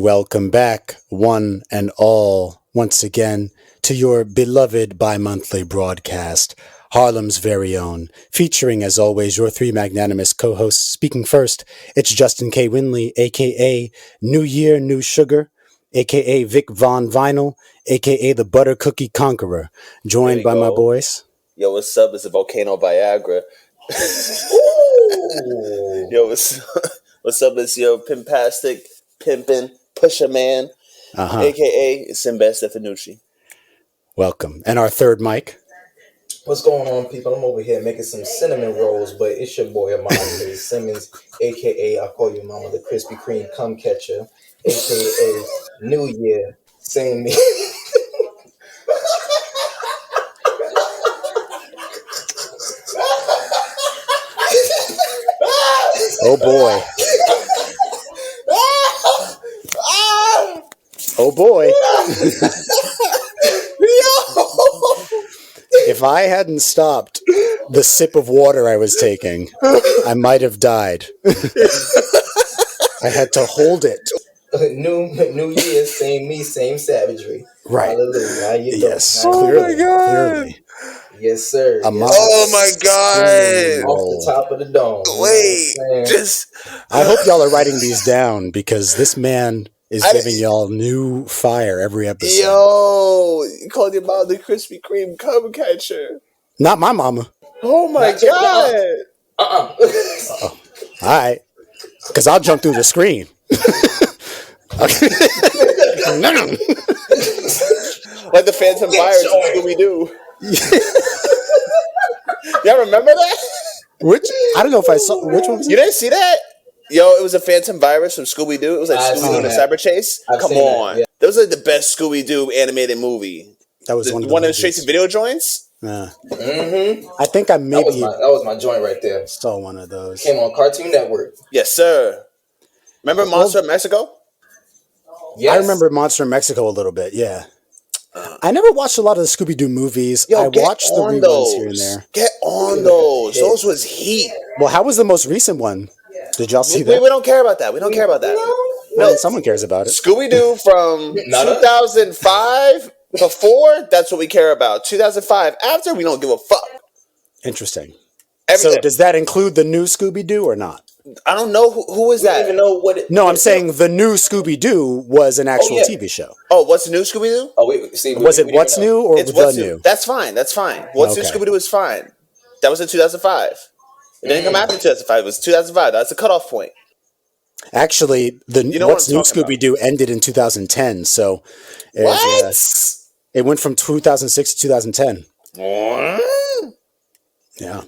welcome back, one and all, once again, to your beloved bi-monthly broadcast, Harlem's very own, featuring, as always, your three magnanimous co-hosts. Speaking first, it's Justin K. Winley, a.k.a. New Year, New Sugar, a.k.a. Vic Von Vinyl, a.k.a. the Butter Cookie Conqueror, joined by my boys. Yo, what's up? It's a Volcano Viagra. Yo, what's up? It's your Pimpastic, Pimpin', Pusher Man, a.k.a. Simba Stefanucci. Welcome. And our third mic. What's going on, people? I'm over here making some cinnamon rolls, but it's your boy Ahmad Simmons, a.k.a. I call you Mama the Krispy Kreme Cum Catcher, a.k.a. New Year, sing me. Oh boy. Oh boy. If I hadn't stopped the sip of water I was taking, I might have died. I had to hold it. New Year, same me, same savagery. Right. Hallelujah. How you doing? Yes. Oh Clearly. Yes, sir. Ahmad. Oh my God. Off the top of the dome. I hope y'all are writing these down because this man is giving y'all new fire every episode. Yo, you called your mom the Krispy Kreme Cum Catcher. Not my mama. Oh my God. All right. Because I'll jump through the screen. Like the Phantom Virus in Scooby-Doo. Y'all remember that? I don't know if I saw. Which one was it? You didn't see that? Yo, it was a Phantom Virus from Scooby-Doo. It was like Scooby-Oo and a Cyber Chase. Come on. That was like the best Scooby-Doo animated movie. That was one of the straight-to-video joints? I think I maybe... That was my joint right there. Saw one of those. Came on Cartoon Network. Yes, sir. Remember Monster of Mexico? Yes. I remember Monster in Mexico a little bit, yeah. I never watched a lot of the Scooby-Doo movies. Yo, I watched the reruns here and there. Get on those. Those was heat. Well, how was the most recent one? Did y'all see that? We don't care about that. We don't care about that. No, someone cares about it. Scooby-Doo from 2005 before, that's what we care about. 2005 after, we don't give a fuck. Interesting. Everything. So does that include the new Scooby-Doo or not? I don't know who is that. I don't even know what it. No, I'm saying the new Scooby-Doo was an actual TV show. Oh, what's new Scooby-Doo? Oh wait, see, was it What's New or It's The What's New? New. That's fine. What's New Scooby-Doo is fine. That was in 2005. It didn't come after 2005. It was 2005. That's the cutoff point. Actually, What's New Scooby-Doo ended in 2010. So it went from 2006 to 2010. What? Yeah.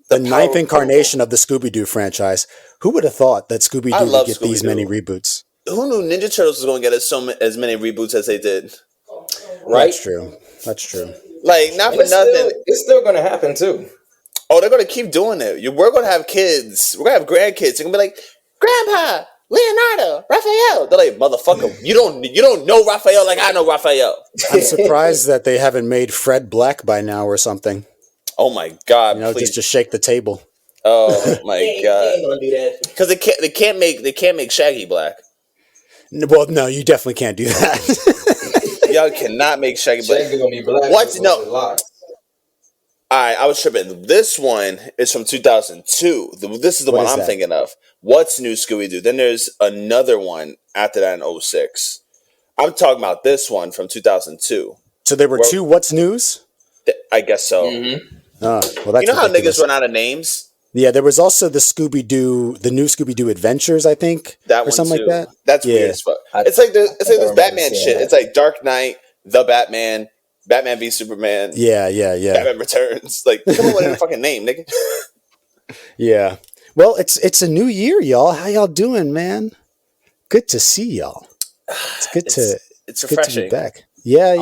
The ninth incarnation of the Scooby-Doo franchise. Who would have thought that Scooby-Doo would get these many reboots? Who knew Ninja Turtles was going to get as many reboots as they did? Right? That's true. Like, not for nothing. It's still going to happen, too. Oh, they're going to keep doing it. We're going to have kids. We're going to have grandkids. They're going to be like, Grandpa, Leonardo, Raphael. They're like, motherfucker, you don't know Raphael like I know Raphael. I'm surprised that they haven't made Fred black by now or something. Oh my God! Just to shake the table. Oh my God! They ain't gonna do that because they can't make Shaggy black. Well, no, you definitely can't do that. Y'all cannot make Shaggy black. Shaggy gonna be black. What? No. All right, I was tripping. This one is from 2002. This is the one I'm thinking of. What's New Scooby-Doo? Then there's another one after that in 06. I'm talking about this one from 2002. So there were two What's News? I guess so. Mm-hmm. Well, that's you know how ridiculous. niggas run out of names? Yeah, there was also the new Scooby-Doo Adventures, I think, that or something too. like that. That's weird as fuck. It's like this Batman shit. It's like Dark Knight, The Batman, Batman v Superman. Yeah. Batman Returns. Like, come on with a fucking name, nigga. Yeah. Well, it's a new year, y'all. How y'all doing, man? Good to see y'all. It's good it's refreshing. Good to be back. Yeah.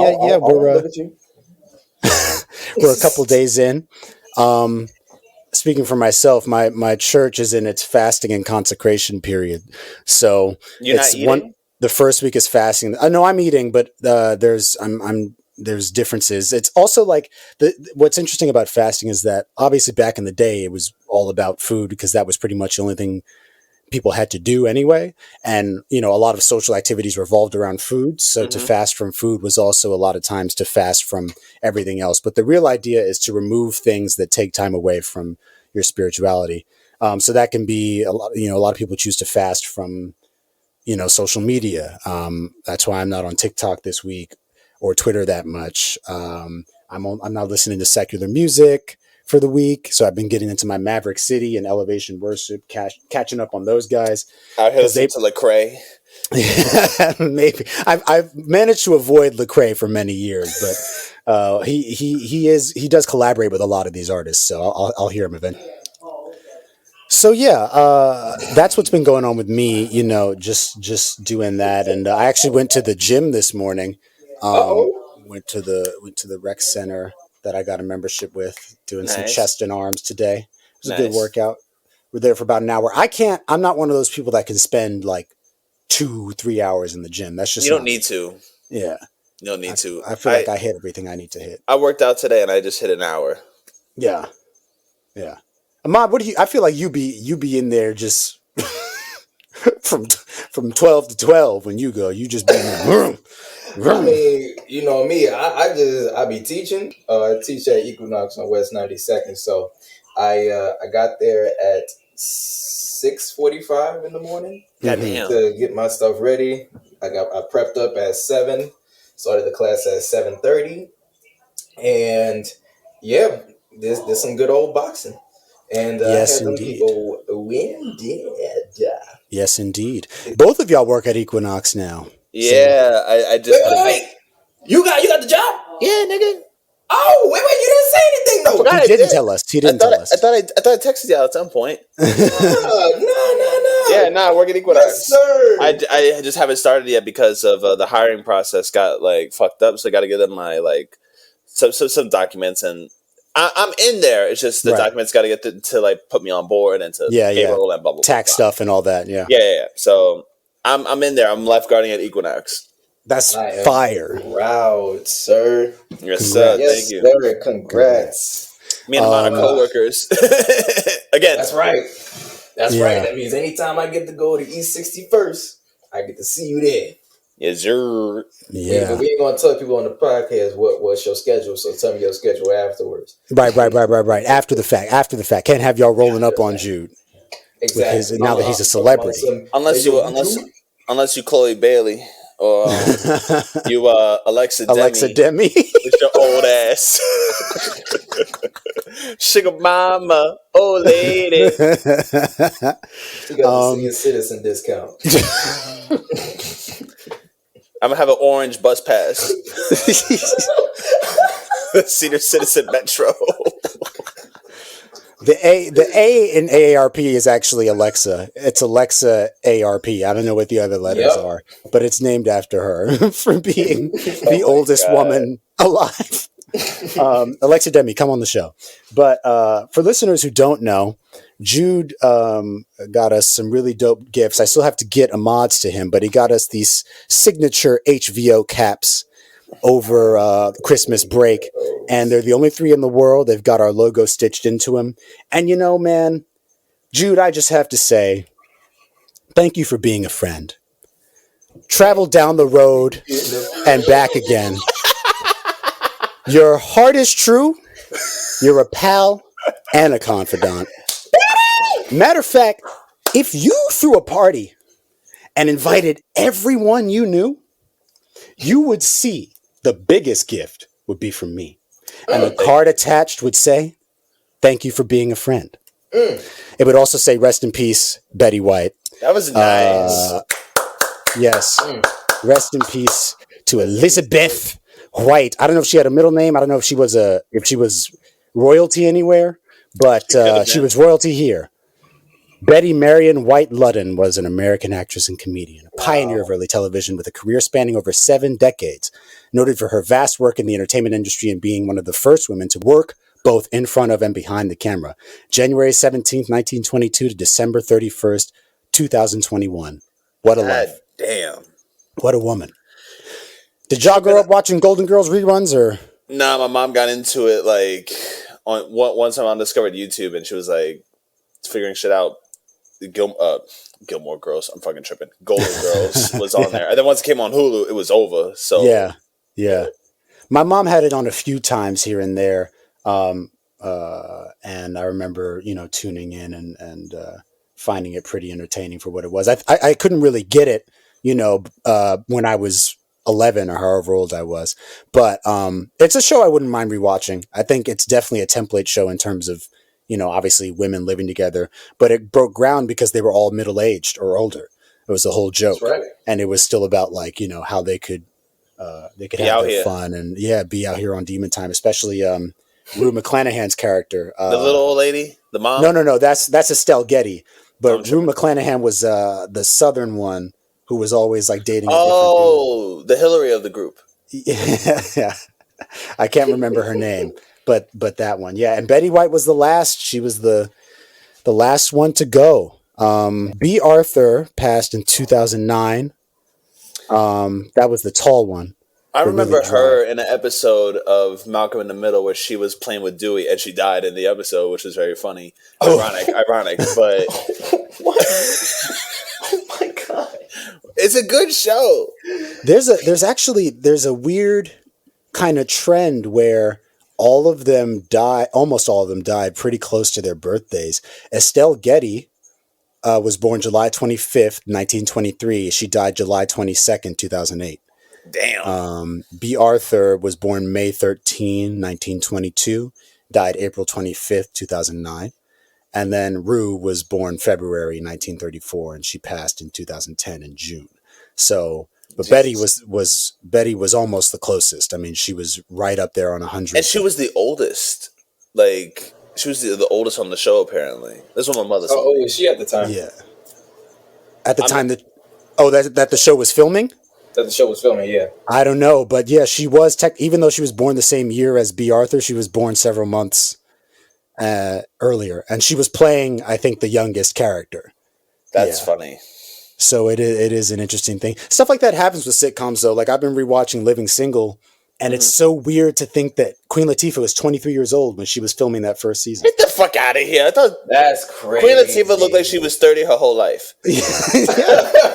We're a couple days in. Speaking for myself, my church is in its fasting and consecration period. So you're not eating? The first week is fasting. No, I'm eating, but there's differences. It's also like what's interesting about fasting is that obviously back in the day it was all about food because that was pretty much the only thing people had to do anyway. And, a lot of social activities revolved around food. So to fast from food was also a lot of times to fast from everything else. But the real idea is to remove things that take time away from your spirituality. So that can be a lot of people choose to fast from, social media. That's why I'm not on TikTok this week or Twitter that much. I'm not listening to secular music for the week. So I've been getting into my Maverick City and Elevation Worship, catching up on those guys. Out here listening to Lecrae. Maybe I've managed to avoid Lecrae for many years, but he does collaborate with a lot of these artists. So I'll hear him eventually. So yeah, that's what's been going on with me, just doing that. And I actually went to the gym this morning. Went to the rec center that I got a membership with, doing some chest and arms today. It was a good workout. We're there for about an hour. I'm not one of those people that can spend like 2-3 hours in the gym. That's just, you don't need to. Yeah. You don't need to. I feel like I hit everything I need to hit. I worked out today and I just hit an hour. Yeah. Yeah. Ahmad, I feel like you be in there just from 12 to 12 when you go. You just be I mean, you know me, I be teaching. I teach at Equinox on West 92nd. So I got there at 6:45 in the morning to get my stuff ready. I prepped up at 7, started the class at 7:30, and yeah, there's some good old boxing. And yes, had them indeed. people winded. Yes, indeed. Both of y'all work at Equinox now. Yeah, so. I just wait. You got the job? Yeah, nigga. Oh, wait, you didn't say anything though. He didn't tell us. He didn't tell us. I thought I texted y'all at some point. No. Yeah, I work at Equinox. Yes, sir. I just haven't started yet because of the hiring process got like fucked up. So I got to give them my like some documents, and I'm in there. It's just the documents got to get to like put me on board and to payroll and blah blah tax blah. Stuff and all that. Yeah. So I'm in there. I'm lifeguarding at Equinox. That's fire. Proud, sir. Yes, sir. Yes, Thank you. Sir. Congrats. Me and a lot of coworkers. Again. That's right. That's right. That means anytime I get to go to East 61st, I get to see you there. Yes, sir. Yeah. We ain't gonna tell people on the podcast what's your schedule, so tell me your schedule afterwards. Right. After the fact. Can't have y'all rolling up on Jude. Exactly. Now that he's a celebrity. Unless you Chloe Bailey or you Alexa Demi. With your old ass. Sugar mama, old lady. You got the senior citizen discount. I'm gonna have an orange bus pass. Senior citizen metro. The A in AARP is actually Alexa. It's Alexa ARP. I don't know what the other letters are, but it's named after her for being the oldest woman alive. Alexa Demi, come on the show. But for listeners who don't know, Jude got us some really dope gifts. I still have to get Ahmad's to him, but he got us these signature HVO caps over Christmas break, and they're the only 3 in the world. They've got our logo stitched into them. And man, Jude, I just have to say, thank you for being a friend. Travel down the road and back again. Your heart is true. You're a pal and a confidant. Matter of fact, if you threw a party and invited everyone you knew, you would see the biggest gift would be from me. And the card attached would say, thank you for being a friend. It would also say, rest in peace, Betty White. That was nice. Yes. Rest in peace to Elizabeth White. I don't know if she had a middle name. I don't know if she was royalty anywhere, but she was royalty here. Betty Marion White Ludden was an American actress and comedian, a pioneer of early television with a career spanning over 7 decades, noted for her vast work in the entertainment industry and being one of the first women to work both in front of and behind the camera. January 17th, 1922 to December 31st, 2021. What a life. Damn. What a woman. Did y'all grow up watching Golden Girls reruns or? Nah, my mom got into it like one time I discovered YouTube and she was like figuring shit out. Gilmore Girls. I'm fucking tripping. Golden Girls was on there. And then once it came on Hulu, it was over. So yeah. My mom had it on a few times here and there. And I remember, tuning in and finding it pretty entertaining for what it was. I couldn't really get it, when I was 11 or however old I was. But it's a show I wouldn't mind rewatching. I think it's definitely a template show in terms of, obviously women living together. But it broke ground because they were all middle-aged or older. It was a whole joke. That's right. And it was still about how they could be have out their here. fun and be out here on Demon Time, especially Rue McClanahan's character. The little old lady? The mom? No. That's Estelle Getty. But Rue McClanahan was the southern one who was always like dating. The Hillary of the group. Yeah. I can't remember her name, but that one. Yeah. And Betty White was the last. She was the last one to go. B. Arthur passed in 2009. That was the tall one. I remember her in an episode of Malcolm in the Middle where she was playing with Dewey and she died in the episode, which was very funny. Ironic, but what? Oh my god. It's a good show. There's a weird kind of trend where almost all of them died pretty close to their birthdays. Estelle Getty was born July 25th, 1923. She died July 22nd, 2008. Damn. B. Arthur was born May 13, 1922, died April 25th, 2009. And then Rue was born February 1934, and she passed in 2010 in June. So, but Jesus. Betty was almost the closest. I mean, she was right up there on 100. And she was the oldest. Like, she was the oldest on the show, apparently. That's what my mother said. How old was she at the time? Yeah. At the time that the show was filming? That the show was filming, yeah. I don't know, but yeah, she was even though she was born the same year as B. Arthur, she was born several months earlier, and she was playing, I think, the youngest character. That's funny. So it is an interesting thing. Stuff like that happens with sitcoms, though. Like I've been rewatching Living Single, and it's so weird to think that Queen Latifah was 23 years old when she was filming that first season. Get the fuck out of here! I thought that's crazy. Queen Latifah looked like she was 30 her whole life. Yeah.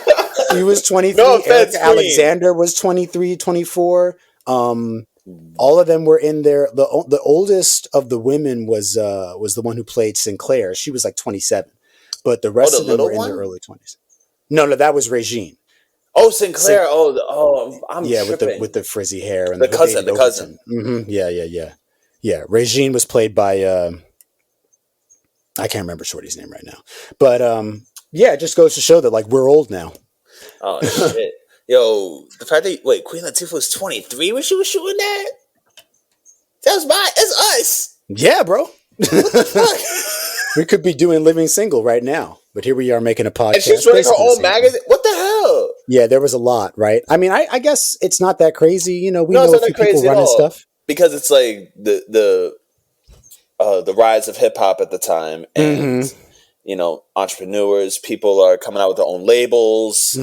He was 23. No offense, Alexander was 23, 24. All of them were in there. The oldest of the women was the one who played Sinclair. She was like 27, but the rest of them were in their early 20s. No, that was Regine. Oh, Sinclair. I'm tripping. with the frizzy hair and the cousin. Mm-hmm. Yeah. Regine was played by I can't remember Shorty's name right now, but it just goes to show that like we're old now. Oh shit. Yo, the fact that Queen Latifah was 23 when she was shooting that? That's us. Yeah, bro. What the fuck? We could be doing Living Single right now, but here we are making a podcast. And she's running her own magazine. What the hell? Yeah, there was a lot, right? I mean, I guess it's not that crazy. We know a few people running stuff because it's like the rise of hip hop at the time, and entrepreneurs, people are coming out with their own labels,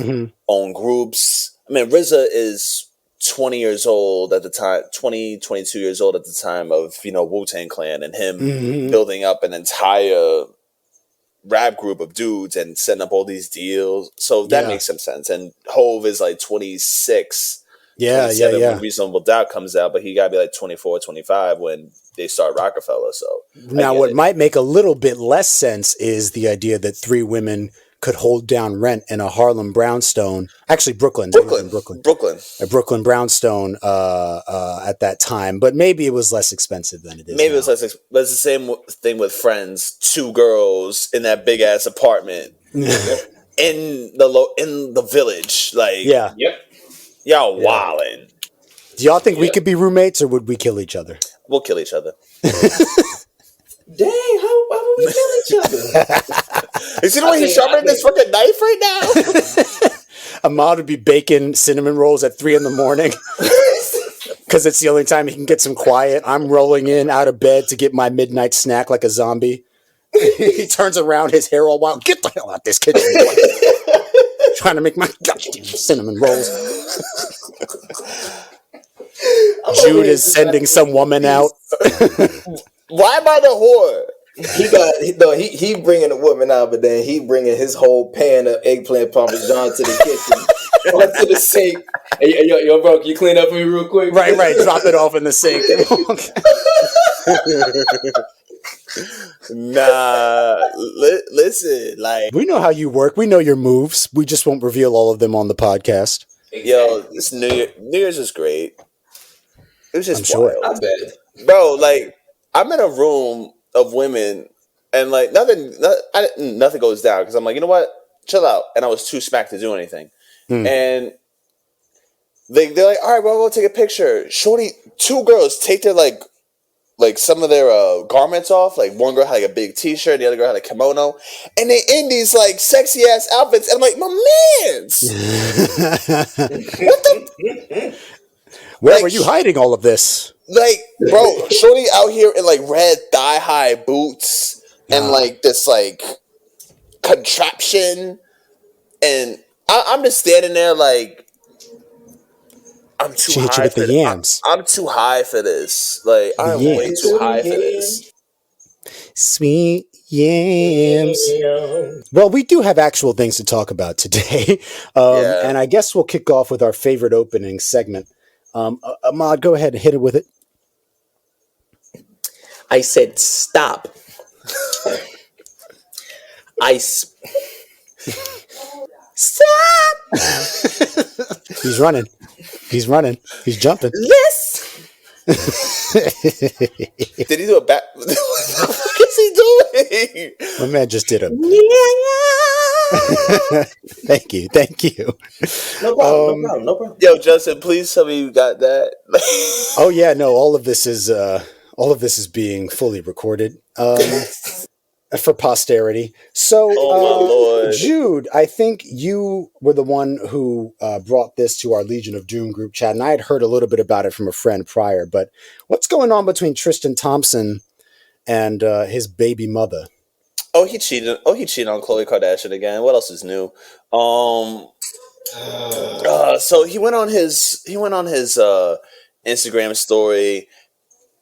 own groups. I mean, RZA is 20 years old at the time, 22 years old at the time of, Wu-Tang Clan and him building up an entire rap group of dudes and setting up all these deals. So that makes some sense. And Hove is like 26. Yeah. When Reasonable Doubt comes out, but he got to be like 24, 25 when they start Rockefeller. So now what might make a little bit less sense is the idea that three women could hold down rent in a Harlem brownstone. Actually, Brooklyn. A Brooklyn brownstone at that time. But maybe it was less expensive than it is Maybe now. it was less expensive. But it's the same thing with Friends. Two girls in that big-ass apartment in the village. Like, Yep. Y'all wildin'. Do y'all think we could be roommates, or would we kill each other? We'll kill each other. Dang, how would we kill each other? You see the way he's sharpening this fucking knife right now? Ahmad would be baking cinnamon rolls at 3 a.m. because it's the only time he can get some quiet. I'm rolling in out of bed to get my midnight snack like a zombie. He turns around, his hair all wild. Get the hell out this kitchen. Trying to make my goddamn cinnamon rolls. Jude is sending some woman out. Why am I the whore? he bringing a woman out, but then he bringing his whole pan of eggplant parmesan to the kitchen, onto the sink. Hey, yo, bro, can you clean up for me real quick? Right. Drop it off in the sink. Nah, listen, like we know how you work. We know your moves. We just won't reveal all of them on the podcast. Yo, this New Year's was great. It was just wild. I bet, bro. Like I'm in a room of women, and like nothing goes down because I'm like, you know what, chill out. And I was too smacked to do anything, and they're like, all right, well, we'll take a picture. Shorty, two girls take their like some of their garments off. Like one girl had like a big t-shirt, the other girl had a kimono, and they in these like sexy ass outfits. And I'm like, my mans, what the? Where were you hiding all of this? Like, bro, shorty out here in like red thigh high boots and like this like contraption, and I'm just standing there like. I'm too high for this. I'm too high for this. Like, I'm way too high for this. Sweet yams. Well, we do have actual things to talk about today. And I guess we'll kick off with our favorite opening segment. Ahmad, go ahead and hit it with it. I said stop. Stop! He's running. He's jumping. Yes. Did he do a back? What the fuck is he doing? My man just did a. Thank you. No problem. Yo, Justin, please tell me you got that. Oh yeah, no. All of this is being fully recorded. For posterity. So, my Lord. Jude, I think you were the one who brought this to our Legion of Doom group chat, and I had heard a little bit about it from a friend prior, but what's going on between Tristan Thompson and his baby mother? He cheated on Khloe Kardashian again. What else is new? So he went on his Instagram story.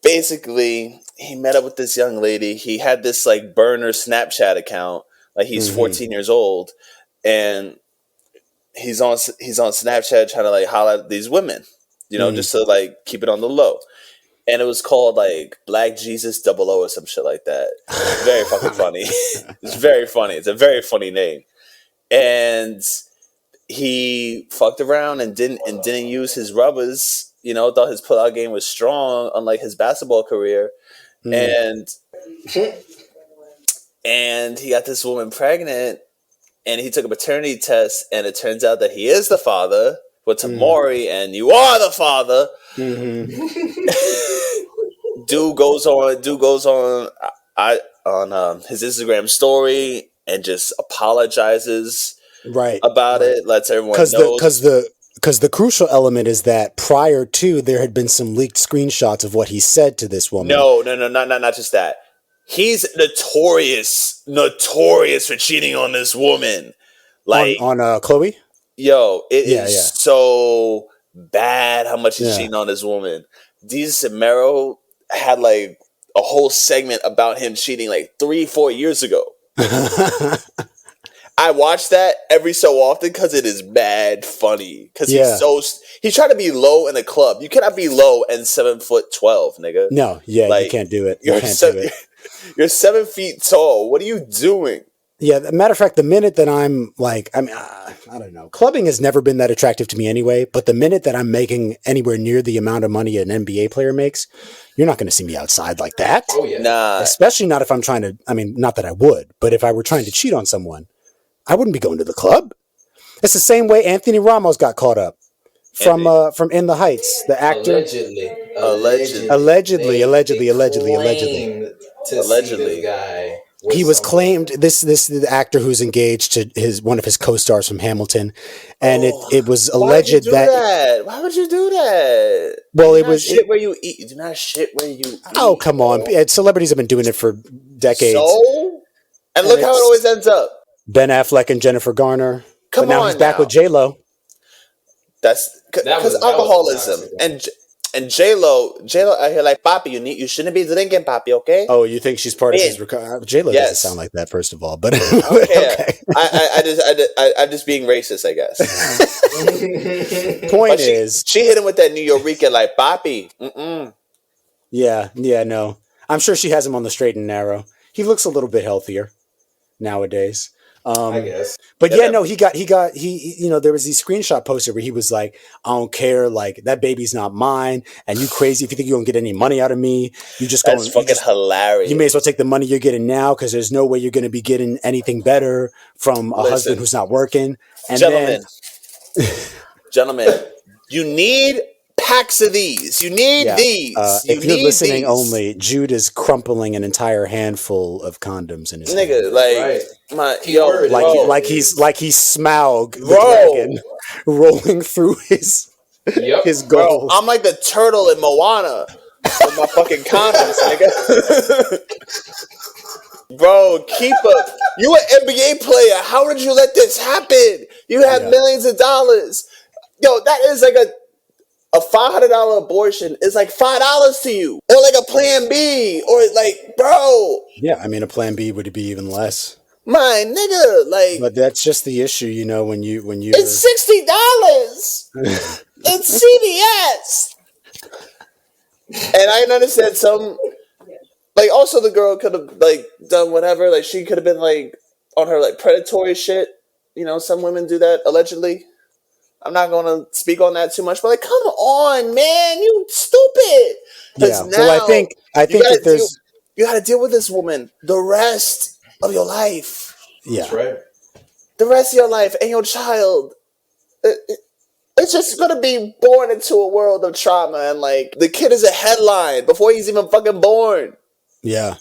Basically, he met up with this young lady. He had this like burner Snapchat account. Like he's 14 years old, and he's on Snapchat trying to like holler at these women, just to like keep it on the low. And it was called like Black Jesus 00 or some shit like that. It's very fucking funny. It's very funny. It's a very funny name. And he fucked around and didn't use his rubbers. Thought his pullout game was strong, unlike his basketball career. And he got this woman pregnant, and he took a paternity test, and it turns out that he is the father. But Tamori, and you are the father. Dude goes on his Instagram story and just apologizes about it. Lets everyone know because the crucial element is that prior to, there had been some leaked screenshots of what he said to this woman. No, not just that. He's notorious for cheating on this woman. Like on Khloe. Yo, it is so bad how much he's cheating on this woman. Jesus and Mero had like a whole segment about him cheating like 3-4 years ago. I watch that every so often because it is mad funny. Because he's trying to be low in the club. You cannot be low and 7'12", nigga. No, you can't do it. You're 7 feet tall. What are you doing? Yeah, matter of fact, the minute that I'm like, I don't know. Clubbing has never been that attractive to me anyway, but the minute that I'm making anywhere near the amount of money an NBA player makes, you're not going to see me outside like that. Oh, yeah. Nah. Especially not if I'm trying to, not that I would, but if I were trying to cheat on someone, I wouldn't be going to the club. It's the same way Anthony Ramos got caught up from In the Heights, the actor. Allegedly. Guy. He was claimed this the actor who's engaged to one of his co-stars from Hamilton, and it was alleged that. Why would you do that? Well, it was shit where you eat. You do not shit where you eat. Oh, come on! Celebrities have been doing it for decades. So, and look how it always ends up. Ben Affleck and Jennifer Garner. But now he's back with J-Lo. That's because alcoholism and And J-Lo out here like, Papi, you shouldn't be drinking, Papi, okay? Oh, you think she's part of his recovery? J-Lo doesn't sound like that, first of all, but okay. I'm just being racist, I guess. Point is, she hit him with that New York like, Papi. Yeah, no. I'm sure she has him on the straight and narrow. He looks a little bit healthier nowadays. I guess. But no, he there was these screenshot poster where he was like, I don't care, like, that baby's not mine, and you crazy if you think you don't get any money out of me. That's fucking hilarious. You may as well take the money you're getting now, because there's no way you're going to be getting anything better from a husband who's not working. And Gentlemen, you need packs of these. You need these. If you're listening only, Jude is crumpling an entire handful of condoms in his hand. Like he's Smaug the dragon rolling through his goals. I'm like the turtle in Moana with my fucking condoms, nigga. Bro, keep up. You an NBA player. How did you let this happen? You have millions of dollars. Yo, that is like a $500 abortion is like $5 to you, or like a Plan B, or like, bro. Yeah, I mean, a Plan B would be even less. My nigga, like. But that's just the issue, when you. It's $60. It's CVS. And I understand some, like, also the girl could have like done whatever, like she could have been like on her like predatory shit. Some women do that allegedly. I'm not going to speak on that too much, but like, come on, man, you stupid. Yeah. Well, I think that there's you got to deal with this woman the rest of your life. Yeah, that's right. The rest of your life and your child. It's just going to be born into a world of trauma, and like the kid is a headline before he's even fucking born. Yeah,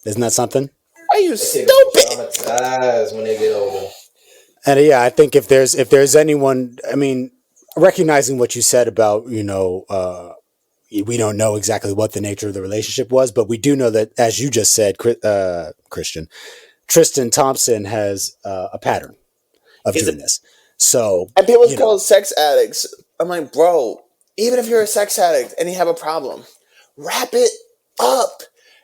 isn't that something? Are you stupid? Traumatized when they get older. And I think if there's anyone, I mean, recognizing what you said about, we don't know exactly what the nature of the relationship was, but we do know that, as you just said, Tristan Thompson has a pattern of doing this. So, and people call sex addicts. I'm like, bro, even if you're a sex addict and you have a problem, wrap it up.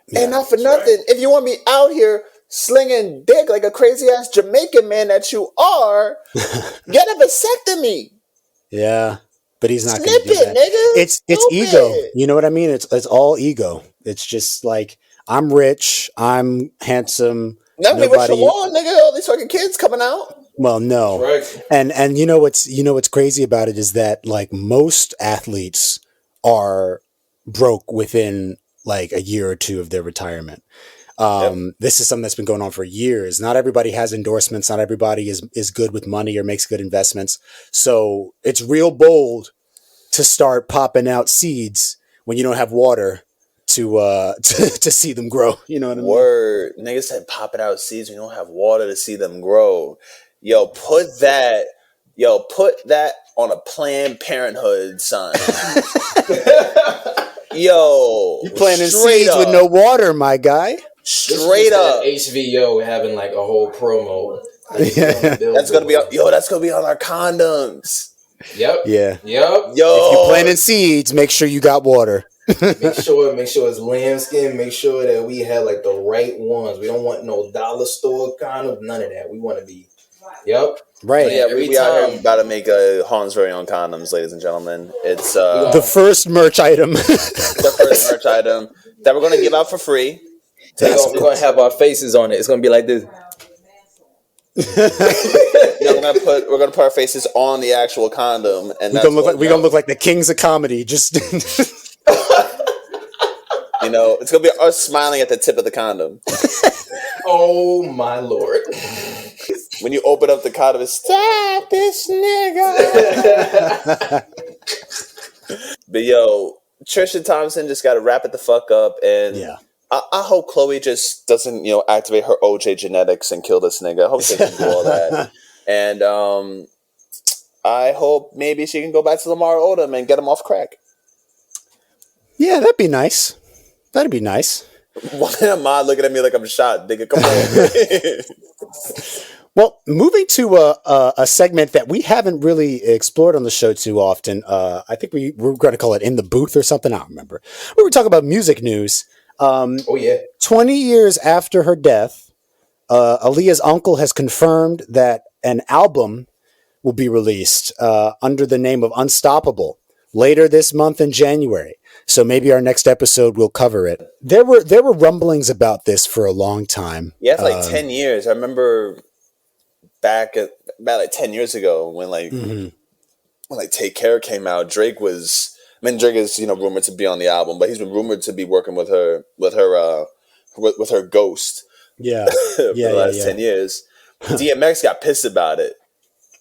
Yeah, and not for nothing. Right. If you want me out here slinging dick like a crazy ass Jamaican man that you are, get a vasectomy. Yeah, but he's not going to do that. Nigga. It's ego. You know what I mean? It's all ego. It's just like, I'm rich, I'm handsome. Nobody rich for long, nigga. All these fucking kids coming out. Well, no. Right. And what's crazy about it is that like most athletes are broke within like a year or two of their retirement. This is something that's been going on for years. Not everybody has endorsements. Not everybody is good with money or makes good investments. So it's real bold to start popping out seeds when you don't have water to see them grow. You know what I mean? Word. Niggas said popping out seeds when you don't have water to see them grow. Yo, put that on a Planned Parenthood, son. Yo, you planting seeds with no water, my guy. Straight up, HVO having like a whole promo. That's gonna be on our condoms. Yep. Yeah. Yep. Yo, if you're planting seeds, make sure you got water. make sure it's lambskin. Make sure that we have like the right ones. We don't want no dollar store condom. None of that. We want to be. Yep. Right. Yeah, we out here about to make Hans very own condoms, ladies and gentlemen. It's the first merch item. The first merch item that we're going to give out for free. We're going to have our faces on it. It's going to be like this. We're going to put our faces on the actual condom, and we're going to look like the kings of comedy. Just it's going to be us smiling at the tip of the condom. Oh my Lord. When you open up the condom, it's stop this nigga. But yo, Tristan Thompson just got to wrap it the fuck up, and I hope Chloe just doesn't activate her OJ genetics and kill this nigga. I hope she doesn't do all that, and I hope maybe she can go back to Lamar Odom and get him off crack. Yeah, that'd be nice. That'd be nice. Why am I looking at me like I'm shot, nigga? Come on. Well, moving to a segment that we haven't really explored on the show too often. I think we're going to call it In the Booth or something. I don't remember. Where we talk about music news. Oh yeah. 20 years after her death, Aaliyah's uncle has confirmed that an album will be released under the name of Unstoppable later this month in January. So maybe our next episode will cover it. There were rumblings about this for a long time. Yeah, it's like 10 years. I remember about like 10 years ago when when Take Care came out, Drake is rumored to be on the album, but he's been rumored to be working with her ghost. Yeah. For the last 10 years. DMX got pissed about it.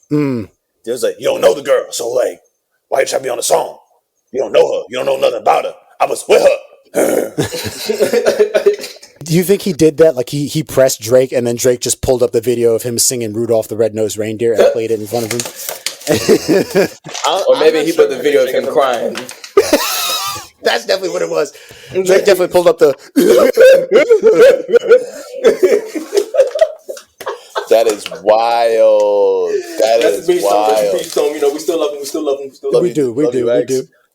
He was like, you don't know the girl, so like, why you trying to be on the song? You don't know her. You don't know nothing about her. I was with her. Do you think he did that? Like he pressed Drake and then Drake just pulled up the video of him singing Rudolph the Red-Nosed Reindeer and played it in front of him? Or maybe he put the video of him crying. That's definitely what it was. Drake definitely pulled up the... That is wild. That's wild. We still love him. We still love him. We still love him. We do.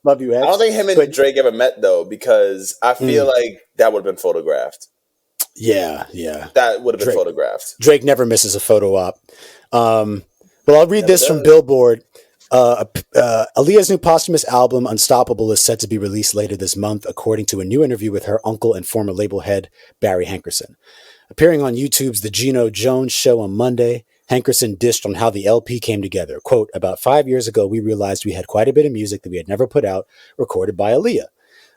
Love you, X. I don't think him and Drake ever met though, because I feel like that would have been photographed. Yeah. That would have been photographed. Drake never misses a photo op. Well, I'll read this from Billboard. Aaliyah's new posthumous album, Unstoppable, is set to be released later this month, according to a new interview with her uncle and former label head, Barry Hankerson. Appearing on YouTube's The Geno Jones Show on Monday, Hankerson dished on how the LP came together. Quote, about 5 years ago, we realized we had quite a bit of music that we had never put out, recorded by Aaliyah.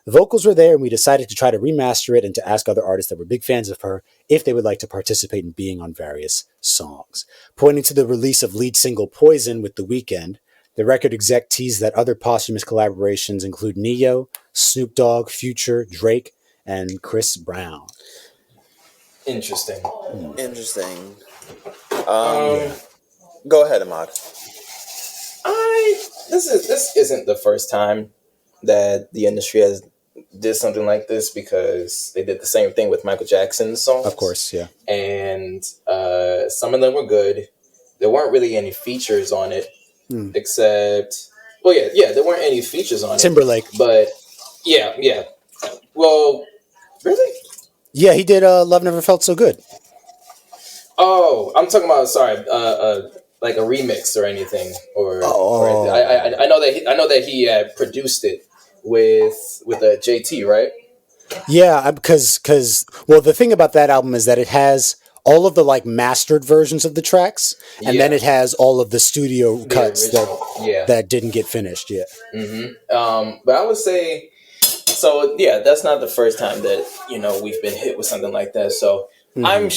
The vocals were there, and we decided to try to remaster it and to ask other artists that were big fans of her if they would like to participate in being on various songs. Pointing to the release of lead single Poison with The Weeknd, the record exec teased that other posthumous collaborations include Neo, Snoop Dogg, Future, Drake, and Chris Brown. Interesting. Go ahead, Ahmad. This isn't the first time that the industry has did something like this, because they did the same thing with Michael Jackson's songs. Of course, yeah. And some of them were good. There weren't really any features on it, except... Well, yeah, there weren't any features on Timberlake. it. But, yeah. Well, really? Yeah, he did Love Never Felt So Good. Oh, I'm talking about, like a remix or anything, or anything. I know that he produced it with a JT, right? Yeah, because the thing about that album is that it has all of the like mastered versions of the tracks, and then it has all of the studio cuts that didn't get finished yet. But I would say, so yeah, that's not the first time that we've been hit with something like that. So I'm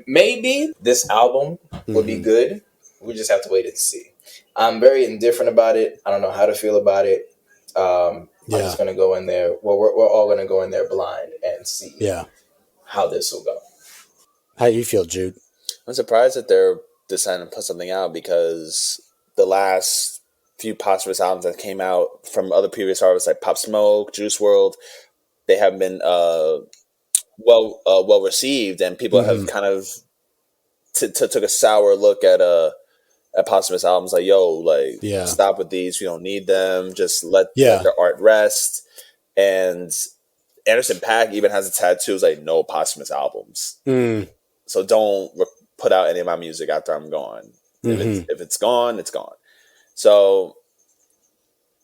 maybe this album would be good. We just have to wait and see. I'm very indifferent about it. I don't know how to feel about it. I'm just gonna go in there. Well, we're all gonna go in there blind and see how this will go. How do you feel, Jude? I'm surprised that they're deciding to put something out, because the last few posthumous albums that came out from other previous artists like Pop Smoke, Juice WRLD, they have been well received, and people have kind of took a sour look at posthumous albums, like, stop with these, we don't need them, just let their art rest. And Anderson .Paak even has a tattoo, it's like, no posthumous albums. So don't put out any of my music after I'm gone. If it's gone, it's gone. So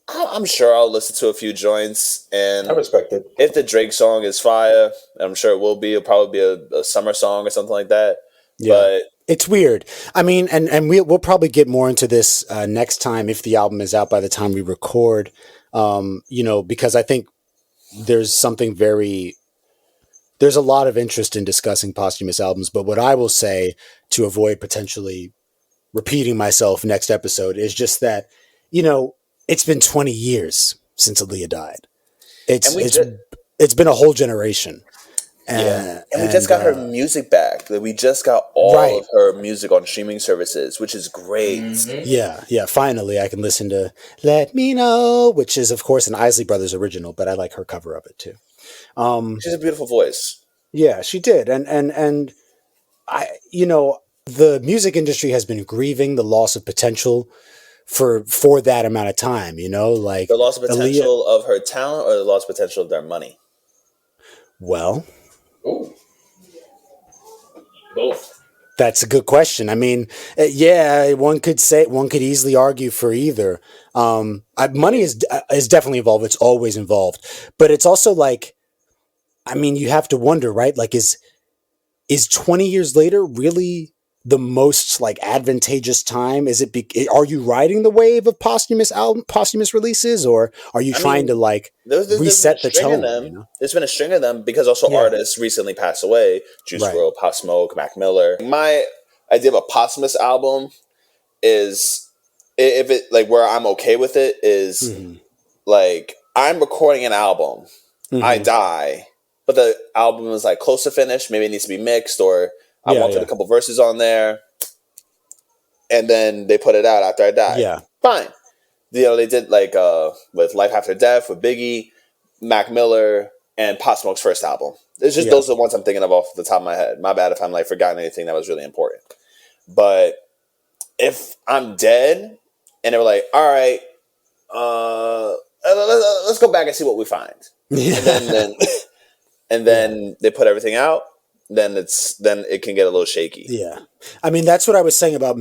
I'm sure I'll listen to a few joints, and I respect it. If the Drake song is fire, I'm sure it will be. It'll probably be a summer song or something like that. Yeah. But it's weird. I mean, and we'll probably get more into this next time if the album is out by the time we record. Because I think there's a lot of interest in discussing posthumous albums. But what I will say, to avoid potentially repeating myself next episode, is just that, it's been 20 years since Aaliyah died. It's been a whole generation. And we just got her music back. We just got all of her music on streaming services, which is great. Yeah. Finally, I can listen to "Let Me Know," which is, of course, an Isley Brothers original, but I like her cover of it too. She has a beautiful voice. Yeah, she did, and I, the music industry has been grieving the loss of potential for that amount of time, like The loss of Aaliyah. potential of her talent or the loss of potential of their money? Well, Ooh. Both. that's a good question. I mean, one could easily argue for either. Money is definitely involved. It's always involved, but it's also like, I mean, you have to wonder, right? Like, is 20 years later really the most like advantageous time? Are you riding the wave of posthumous releases, or are you trying to like reset the tone? There's been a string of them because also artists recently passed away. Juice WRLD, Pop Smoke, Mac Miller. My idea of a posthumous album is, if it like where I'm okay with it is like I'm recording an album, I die, but the album is like close to finish. Maybe it needs to be mixed, or I wanted a couple verses on there, and then they put it out after I died. Yeah, fine. They did like with Life After Death with Biggie, Mac Miller, and Pop Smoke's first album. It's just those are the ones I'm thinking of off the top of my head. My bad if I'm like forgotten anything that was really important. But if I'm dead and they were like, all right, let's go back and see what we find, and then they put everything out. Then it can get a little shaky. Yeah, I mean, that's what I was saying about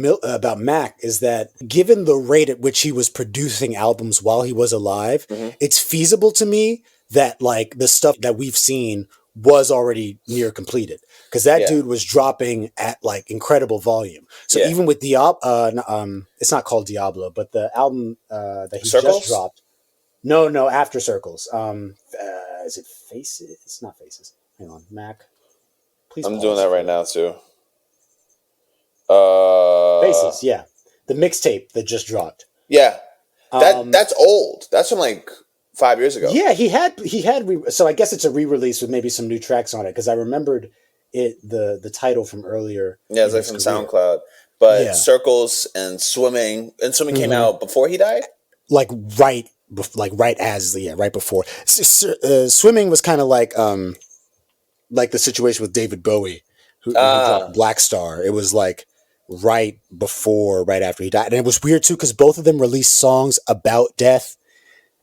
Mac, is that given the rate at which he was producing albums while he was alive, it's feasible to me that like the stuff that we've seen was already near completed, because that dude was dropping at like incredible volume. So even with it's not called Diablo, but the album that he just dropped. No, after Circles. Is it Faces? It's not Faces. Hang on, Mac. Please. I'm doing that right now too. Faces, yeah, the mixtape that just dropped. Yeah, that's old. That's from like 5 years ago. Yeah, he had. So I guess it's a re-release with maybe some new tracks on it, because I remembered the title from earlier. Yeah, it's like from SoundCloud. But Circles and Swimming came out before he died. Right before. Swimming was kind of like the situation with David Bowie, who dropped Black Star. It was like right after he died. And it was weird too, because both of them released songs about death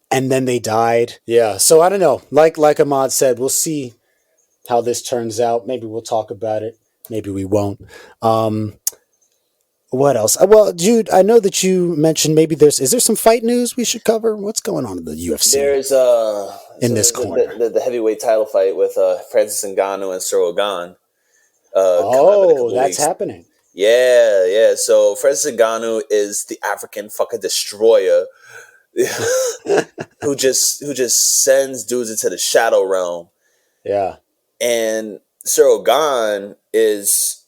and then they died. Yeah. So I don't know. Like Ahmad said, we'll see how this turns out. Maybe we'll talk about it. Maybe we won't. What else? Well, Jude, I know that you mentioned is there some fight news we should cover? What's going on in the UFC? There's this corner. The heavyweight title fight with Francis Ngannou and Ciryl Gane. That's happening. Yeah. So Francis Ngannou is the African fucking destroyer who just sends dudes into the shadow realm. Yeah. And Ciryl Gane is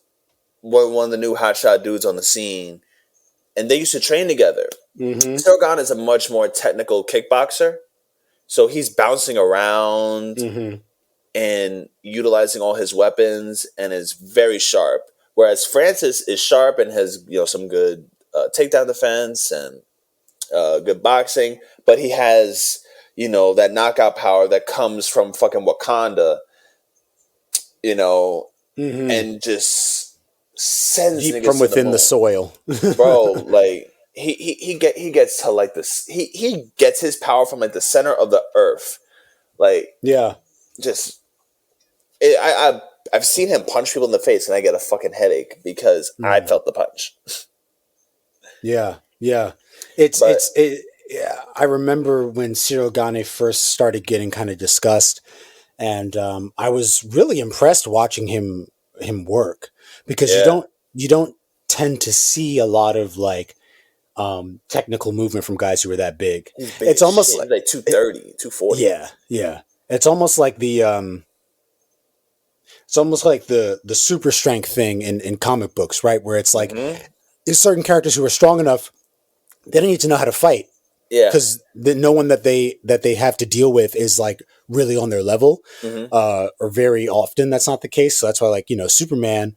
one of the new hotshot dudes on the scene, and they used to train together. Ciryl Gane is a much more technical kickboxer, so he's bouncing around and utilizing all his weapons and is very sharp. Whereas Francis is sharp and has some good takedown defense and good boxing, but he has that knockout power that comes from fucking Wakanda, and just sends deep from within the soil, bro. Like he gets to like this. He gets his power from like the center of the earth. Like just I've seen him punch people in the face and I get a fucking headache because I felt the punch. Yeah. I remember when Ciryl Gane first started getting kind of discussed, and I was really impressed watching him work, because you don't tend to see a lot of like technical movement from guys who are that big. It's almost like 230, 240. Yeah. It's almost like the super strength thing in comic books, right? Where it's like there's certain characters who are strong enough, they don't need to know how to fight. Yeah, because no one that they have to deal with is like really on their level, or very often that's not the case. So that's why, like, Superman,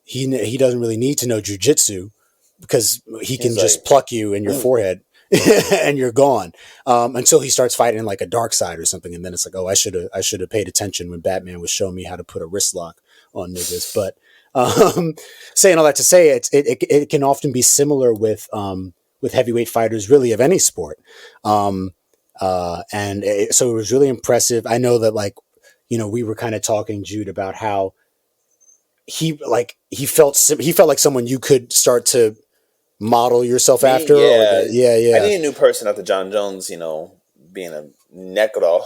he doesn't really need to know jujitsu, because he can just pluck you in your forehead and you're gone. Until he starts fighting like a dark side or something. And then it's like, oh, I should have paid attention when Batman was showing me how to put a wrist lock on niggas. But saying all that to say, it can often be similar with heavyweight fighters, really, of any sport. So it was really impressive. I know that, like, you know, we were kind of talking, Jude, about how he felt like someone you could start to model yourself after. I need a new person after John Jones, you know, being a necro.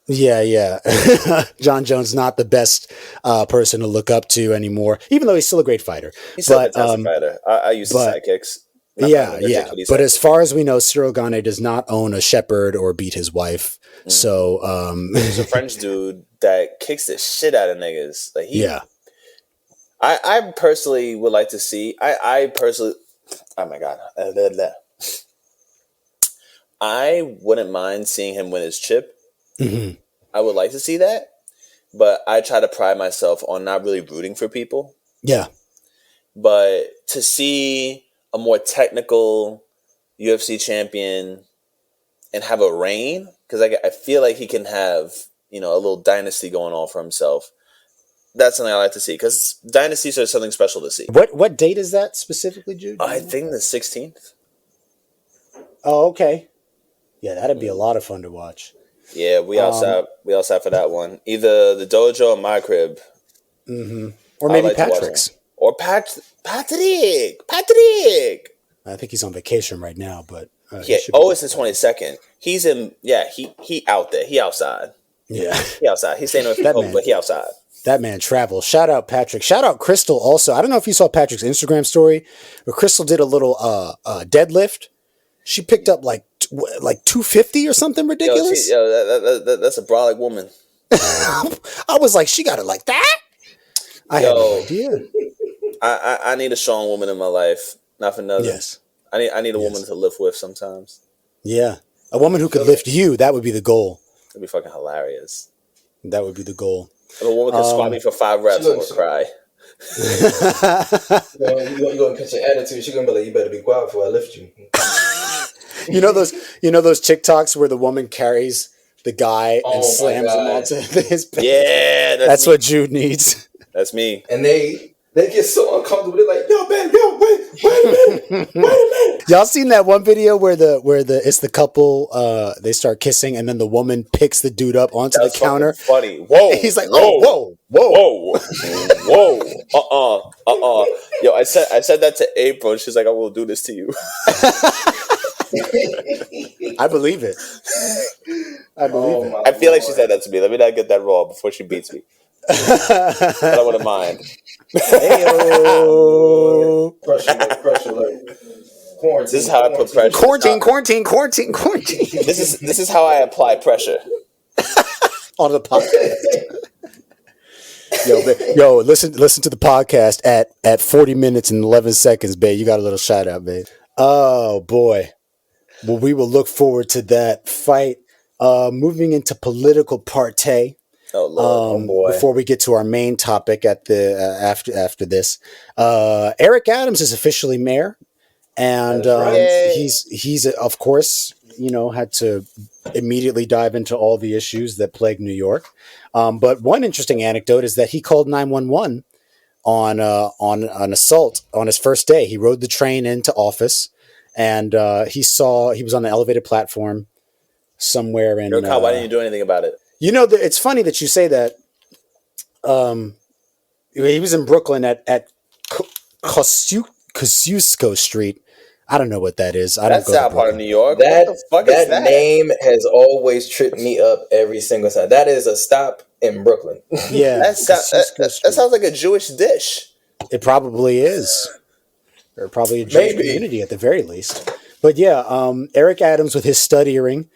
Yeah. John Jones, not the best person to look up to anymore, even though he's still a great fighter. He's still a fantastic fighter. I used to sidekicks. But as far as we know, Cyril Gane does not own a shepherd or beat his wife. So he's a French dude that kicks the shit out of niggas. Like I personally would like to see. Oh my god. I wouldn't mind seeing him win his chip. Mm-hmm. I would like to see that, but I try to pride myself on not really rooting for people. Yeah. But to see a more technical UFC champion and have a reign, because I feel like he can have, you know, a little dynasty going on for himself. That's something I like to see, because dynasties are something special to see. What date is that specifically, Jude? I think the 16th. Oh, okay. Yeah, that'd be a lot of fun to watch. Yeah, we outside for that one. Either the dojo or my crib. Mm-hmm. Or maybe like Patrick's. Or Patrick. I think he's on vacation right now, but it's the 22nd. He's in. Yeah, he out there. He outside. Yeah, he outside. He's staying with people, but he outside. That man travels. Shout out Patrick. Shout out Crystal also. I don't know if you saw Patrick's Instagram story, but Crystal did a little deadlift. She picked up like 250 or something ridiculous. That's a brolic woman. I was like, she got it like that? I had no idea. I need a strong woman in my life. Not for nothing. Yes. I need a woman to lift with sometimes. Yeah. A woman who could lift you, that would be the goal. That'd be fucking hilarious. That would be the goal. If a woman could squat me for 5 reps, I would cry. You're going to catch an attitude. She's going to be like, you better be quiet before I lift you. You know those TikToks where the woman carries the guy and slams him onto his back? Yeah, that's what Jude needs. That's me. And they get so uncomfortable. They're like, "Yo, babe, wait a minute." Y'all seen that one video where it's the couple they start kissing and then the woman picks the dude up onto the counter? Funny. Whoa. He's like, whoa. Yo, I said that to April and she's like, I will do this to you. I believe it. I feel like she said that to me. Let me not get that raw before she beats me. But I wouldn't mind. Hey-o. Pressure alert. Quarantine. This is how I put pressure. Quarantine. This is how I apply pressure on the podcast. Yo, listen to the podcast at 40 minutes and 11 seconds, babe. You got a little shout out, babe. Oh boy. Well, we will look forward to that fight. Moving into political partay. Oh Lord, boy! Before we get to our main topic at the after this, Eric Adams is officially mayor, and he's of course had to immediately dive into all the issues that plague New York. But one interesting anecdote is that he called 911 on an assault on his first day. He rode the train into office, and he was on the elevated platform somewhere in. Why didn't you do anything about it? It's funny that you say that. He was in Brooklyn at Kosciuszko Street. I don't know what that is. That's that part of New York. What the fuck is that? That name has always tripped me up every single time. That is a stop in Brooklyn. Yeah. that sounds like a Jewish dish. It probably is. Or probably a Jewish community at the very least. But yeah, Eric Adams with his stud earring.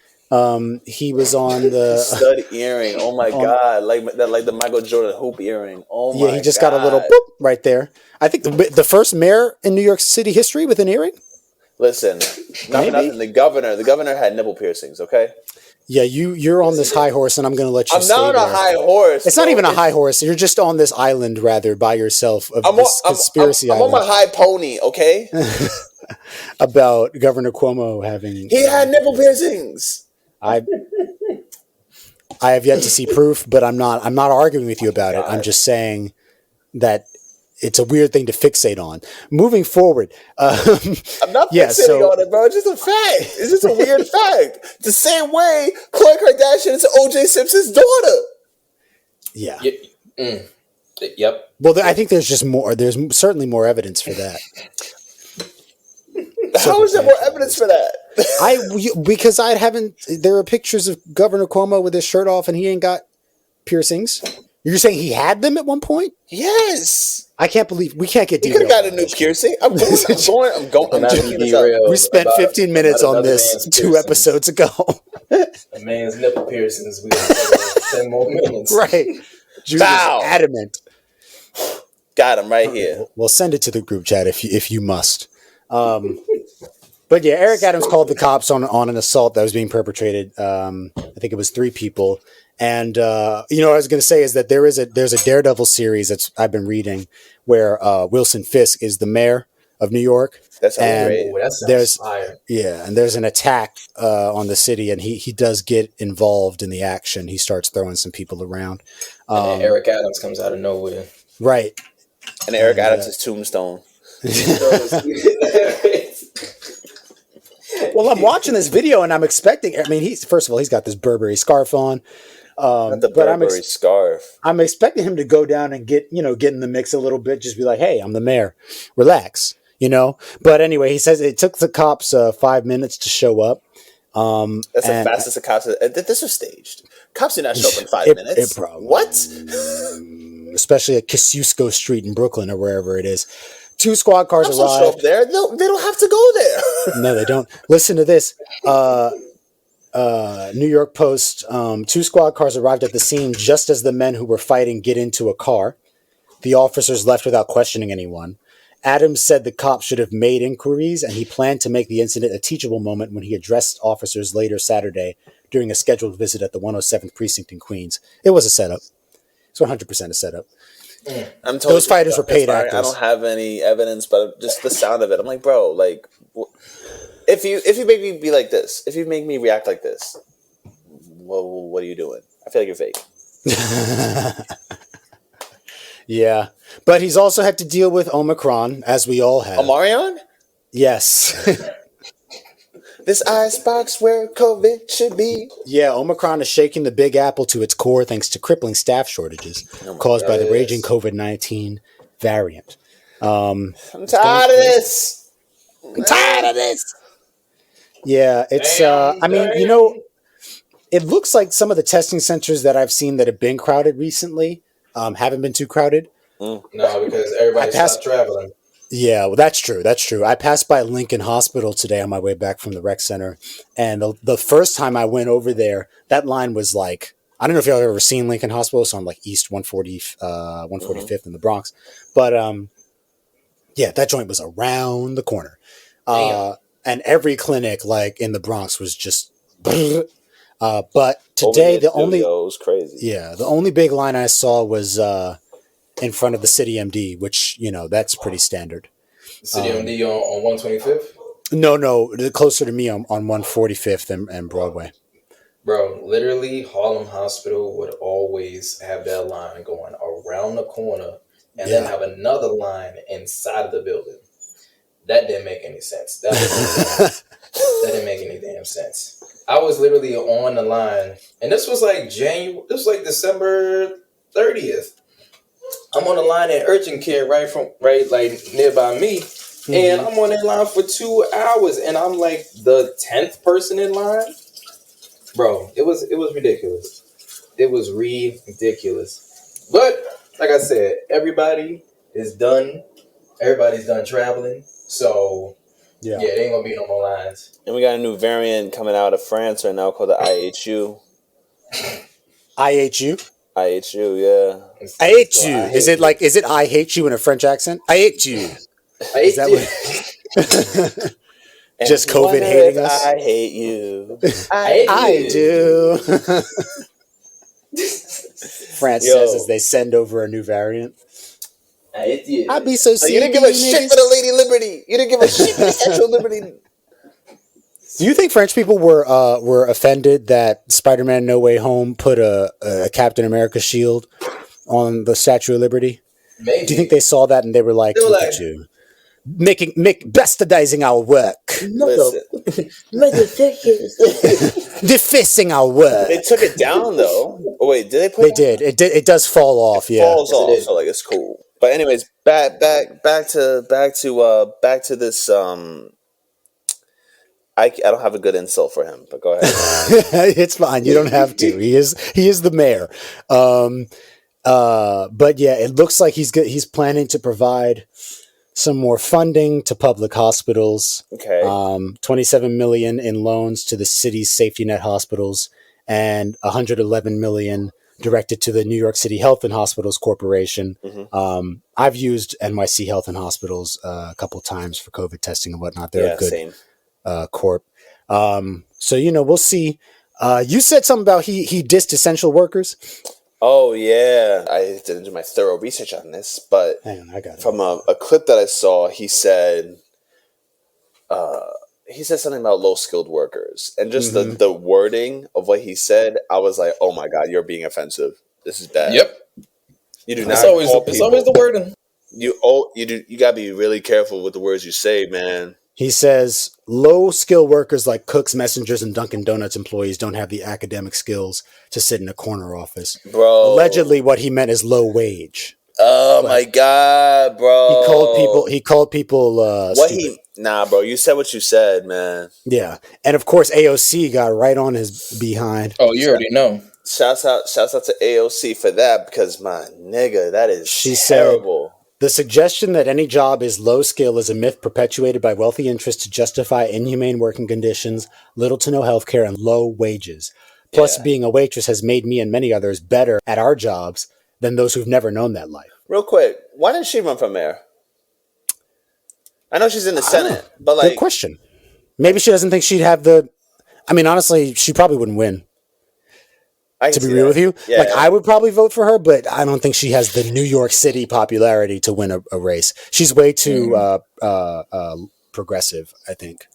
He was on the stud earring. Oh my god, like the Michael Jordan hoop earring. Oh my god. Yeah, he just got a little boop right there. I think the first mayor in New York City history with an earring. Listen, nothing. The governor had nipple piercings. Okay. Yeah, you're on this high horse, and I'm going to let you. I'm not on a high horse. It's not even a high horse. You're just on this island, rather, by yourself. I'm on my high pony. Okay. about Governor Cuomo having. He had nipple piercings. I have yet to see proof, but I'm not arguing with you about it. I'm just saying that it's a weird thing to fixate on. Moving forward, I'm not fixating on it, bro. It's just a fact. It's just a weird fact. The same way Khloe Kardashian is O.J. Simpson's daughter. Yeah. Yep. Well, I think there's just more. There's certainly more evidence for that. How is there more evidence for that? Because I haven't. There are pictures of Governor Cuomo with his shirt off, and he ain't got piercings. You're saying he had them at one point? Yes. I can't believe we can't get. He could have got a new piercing. I'm going. We spent 15 minutes on this 2 episodes ago. A man's nipple piercings. We got 10 more minutes. Right. Jude is adamant. Got him right here. Well, send it to the group chat if you must. But yeah, Eric Adams called the cops on an assault that was being perpetrated. I think it was 3 people. And what I was going to say is that there's a Daredevil series I've been reading where Wilson Fisk is the mayor of New York. That's great. And there's an attack on the city, and he does get involved in the action. He starts throwing some people around. And Eric Adams comes out of nowhere. Right. And Eric Adams' tombstone. Well, I'm watching this video and I'm expecting. I mean, he's got this Burberry scarf on. Not the Burberry scarf. I'm expecting him to go down and get in the mix a little bit. Just be like, "Hey, I'm the mayor. Relax." But anyway, he says it took the cops 5 minutes to show up. That's the fastest the cops. This was staged. Cops do not show up in 5 minutes. It probably, what? Especially at Kosciuszko Street in Brooklyn or wherever it is. 2 squad cars arrived. Show up there. They don't have to go there. No, they don't. Listen to this. New York Post. 2 squad cars arrived at the scene just as the men who were fighting get into a car. The officers left without questioning anyone. Adams said the cops should have made inquiries, and he planned to make the incident a teachable moment when he addressed officers later Saturday during a scheduled visit at the 107th Precinct in Queens. It was a setup. It's 100% a setup. Those fighters were paid actors. I don't have any evidence, but just the sound of it. I'm like, bro, like, if you make me be like this, if you make me react like this, well, what are you doing? I feel like you're fake. Yeah, but he's also had to deal with Omicron, as we all have. Marion? Yes. This icebox where COVID should be. Yeah, Omicron is shaking the Big Apple to its core thanks to crippling staff shortages caused by the raging COVID-19 variant. I'm tired of this. Yeah, it's. It looks like some of the testing centers that I've seen that have been crowded recently haven't been too crowded. No, because everybody stopped traveling. Yeah, well, that's true. I passed by Lincoln Hospital today on my way back from the rec center, and the first time I went over there, that line was like, I don't know if y'all have ever seen Lincoln Hospital, so on like East 145th in the Bronx, but yeah, that joint was around the corner, and every clinic like in the Bronx was just. But today the only big line I saw was in front of the City MD, which that's pretty standard. The City MD on 125th? No, closer to me on 145th and Broadway. Bro, literally Harlem Hospital would always have that line going around the corner and then have another line inside of the building. That didn't make any sense. That didn't make any damn sense. I was literally on the line, and this was like December 30th. I'm on the line in urgent care right nearby me, and I'm on that line for 2 hours, and I'm like the 10th person in line. Bro, it was ridiculous. It was ridiculous. But like I said, everybody is done. Everybody's done traveling, so. Yeah, there ain't gonna be no more lines. And we got a new variant coming out of France right now called the IHU. IHU? IHU, yeah. I hate you. Is it I hate you in a French accent? I hate you. Is that what? Just COVID hating us? I hate you. I do. France says as they send over a new variant. I'd be so sick. You didn't give a shit for the Lady Liberty. You didn't give a shit for the Statue of Liberty. Do you think French people were offended that Spider-Man No Way Home put a Captain America shield on the Statue of Liberty? Maybe. Do you think they saw that and they were like, look at you, bastardizing our work, defacing our work? They took it down though. Oh wait, did they put? They did. It does fall off. Yeah, falls off. So like it's cool. But anyways, back to this. I don't have a good insult for him, but go ahead. It's fine. You don't have to. He is the mayor. But yeah, it looks like he's planning to provide some more funding to public hospitals. Okay. 27 million in loans to the city's safety net hospitals and 111 million directed to the New York City Health and Hospitals Corporation. Mm-hmm. I've used NYC Health and Hospitals a couple times for COVID testing and whatnot. They're a good same. Corp. So, we'll see. You said something about he dissed essential workers. Oh yeah, I didn't do my thorough research on this, but hang on, I got it. From a clip that I saw, he said something about low skilled workers, and just the wording of what he said, I was like, oh my god, you're being offensive. This is bad. Yep. You do not. It's always the wording. You gotta be really careful with the words you say, man. He says low-skill workers like cooks, messengers, and Dunkin' Donuts employees don't have the academic skills to sit in a corner office. Bro. Allegedly, what he meant is low wage. Oh my god, bro! He called people. Stupid. Bro. You said what you said, man. Yeah, and of course AOC got right on his behind. Oh, you already know. Shouts out to AOC for that, because my nigga, that is terrible. The suggestion that any job is low skill is a myth perpetuated by wealthy interests to justify inhumane working conditions, little to no health care, and low wages. Plus, being a waitress has made me and many others better at our jobs than those who've never known that life. Real quick, why didn't she run for mayor? I know she's in the Senate, but good question. Maybe she doesn't think she'd have the... I mean, honestly, she probably wouldn't win. To be real with you, I would probably vote for her, but I don't think she has the New York City popularity to win a race. She's way too progressive, I think.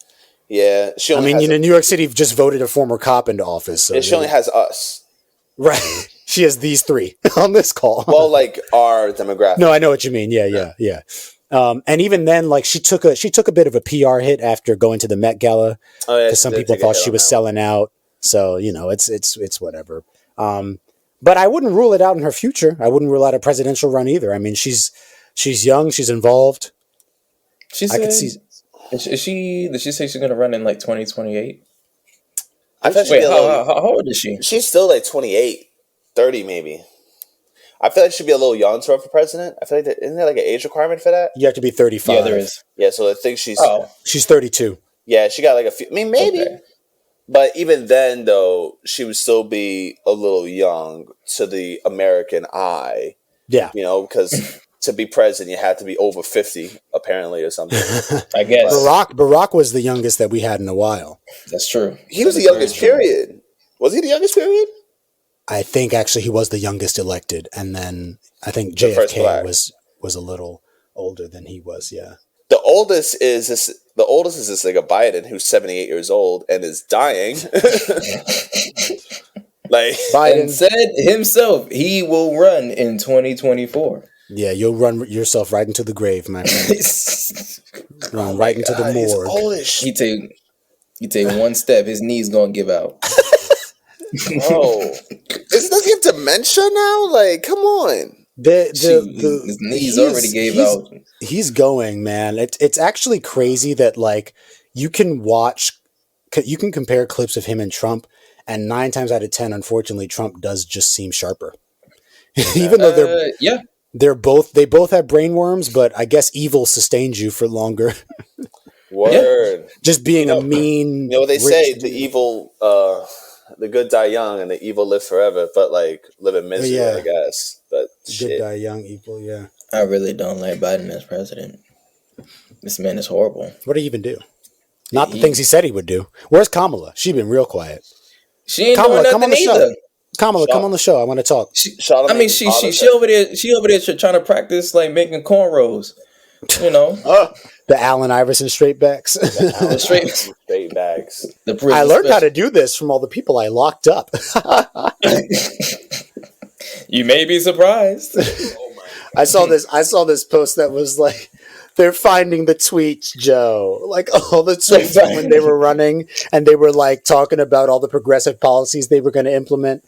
Yeah, New York City just voted a former cop into office. So she only has us, right? She has these three on this call. Well, like our demographic. No, I know what you mean. Yeah. And even then, like she took a bit of a PR hit after going to the Met Gala because some people thought she was selling out. So, it's whatever. But I wouldn't rule it out in her future. I wouldn't rule out a presidential run either. I mean, she's young, she's involved. Did she say she's going to run in like 2028? Wait, how old is she? She's still like 28, 30 maybe. I feel like she'd be a little young to run for president. I feel like isn't there like an age requirement for that? You have to be 35. Yeah, there is. Yeah, so I think she's 32. Yeah, she got like a few. I mean, maybe. Okay. But even then, though, she would still be a little young to the American eye. Yeah. Because to be president, you had to be over 50, apparently, or something. I guess. Barack was the youngest that we had in a while. That's true. He was the youngest, period. Was he the youngest, period? I think, actually, he was the youngest elected. And then I think JFK was a little older than he was, yeah. The oldest is this nigga Biden, who's 78 years old and is dying. Like Biden said himself, he will run in 2024. Yeah, you'll run yourself right into the grave, my friend. Run right into the morgue. He take one step, his knee's gonna give out. Oh, does he have dementia now? Like, come on. His knees already gave out. He's going, man. It's actually crazy that like you can compare clips of him and Trump, and 9 times out of 10, unfortunately, Trump does just seem sharper. Even though they both have brain worms, but I guess evil sustains you for longer. Word. Just being a mean. You know what they say? The evil, the good die young, and the evil live forever. But like live in misery, I guess. But good die young, evil. Yeah. I really don't like Biden as president. This man is horrible. What did he even do? Not the things he said he would do. Where's Kamala? She's been real quiet. She ain't doing nothing either. Kamala, come on the show. I want to talk. She over there trying to practice like making cornrows. You know, the Allen Iverson straight backs. The straight backs. I learned how to do this from all the people I locked up. You may be surprised. I saw this post that was like, they're finding the tweets, Joe. Like all the tweets when they were running and they were like talking about all the progressive policies they were going to implement.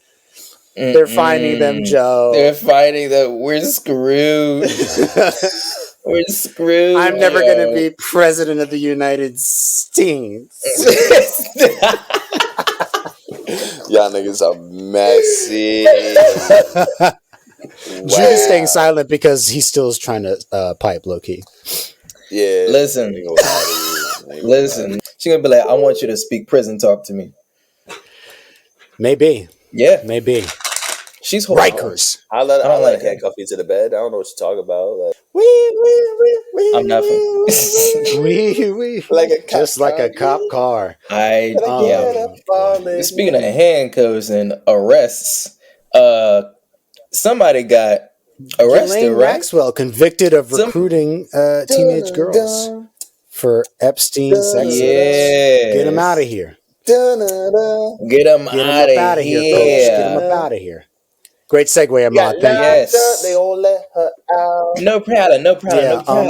They're finding them, Joe. They're finding them. We're screwed. We're screwed. I'm never going to be president of the United States. Y'all niggas are messy. Jude is staying silent because he still is trying to pipe low key. Yeah. Listen. She's gonna be like, I want you to speak prison talk to me. Maybe. Yeah. Maybe. She's horrible. Rikers. I'll let her handcuff you to the bed. I don't know what you're talking about. Like, I'm not like a cop just like a cop car. Speaking of handcuffs and arrests, somebody got arrested, Ghislaine right? Maxwell convicted of recruiting teenage girls for Epstein sex. Yeah. Get him out of here. Get him out of here, coach. Get him up out of here. Great segue, Ahmad. Thank you. Yes. They all let her out. No problem.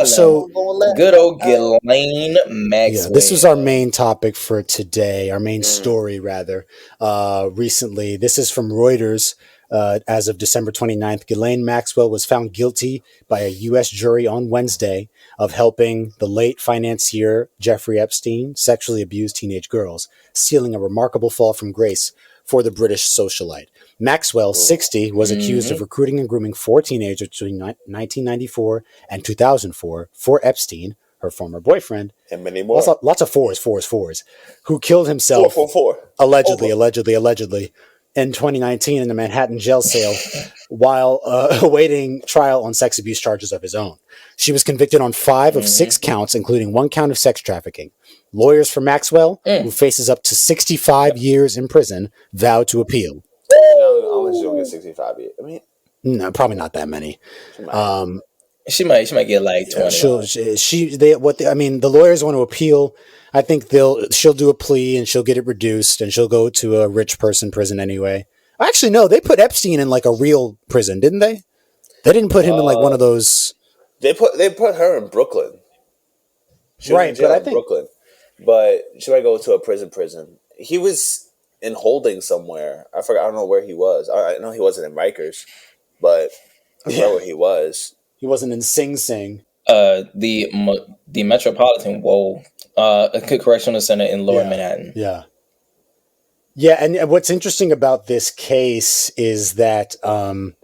So good old Ghislaine Maxwell. Yeah, this was our main topic for today, our main story, rather. Recently, this is from Reuters. As of December 29th, Ghislaine Maxwell was found guilty by a U.S. jury on Wednesday of helping the late financier Jeffrey Epstein sexually abuse teenage girls, sealing a remarkable fall from grace for the British socialite. Maxwell, 60, was accused of recruiting and grooming 4 teenagers between 1994 and 2004 for Epstein, her former boyfriend. And many more. Lots of fours, who killed himself allegedly in 2019 in a Manhattan jail cell while awaiting trial on sex abuse charges of his own. She was convicted on 5 of 6 counts, including 1 count of sex trafficking. Lawyers for Maxwell, who faces up to 65 years in prison, vowed to appeal. How much you gonna get 65 years? I mean, no, probably not that many. She might get like 20. The lawyers want to appeal. I think she'll do a plea and she'll get it reduced and she'll go to a rich person prison anyway. Actually, no, they put Epstein in like a real prison, didn't they? They didn't put him in like one of those. They put her in Brooklyn. Right, but I think Brooklyn, but she might go to a prison. He was in holding somewhere. I forgot. I don't know where he was. I know he wasn't in Rikers, but I forgot where he was. He wasn't in Sing Sing. The Metropolitan Correctional Center in Lower Manhattan. Yeah, and what's interesting about this case is that the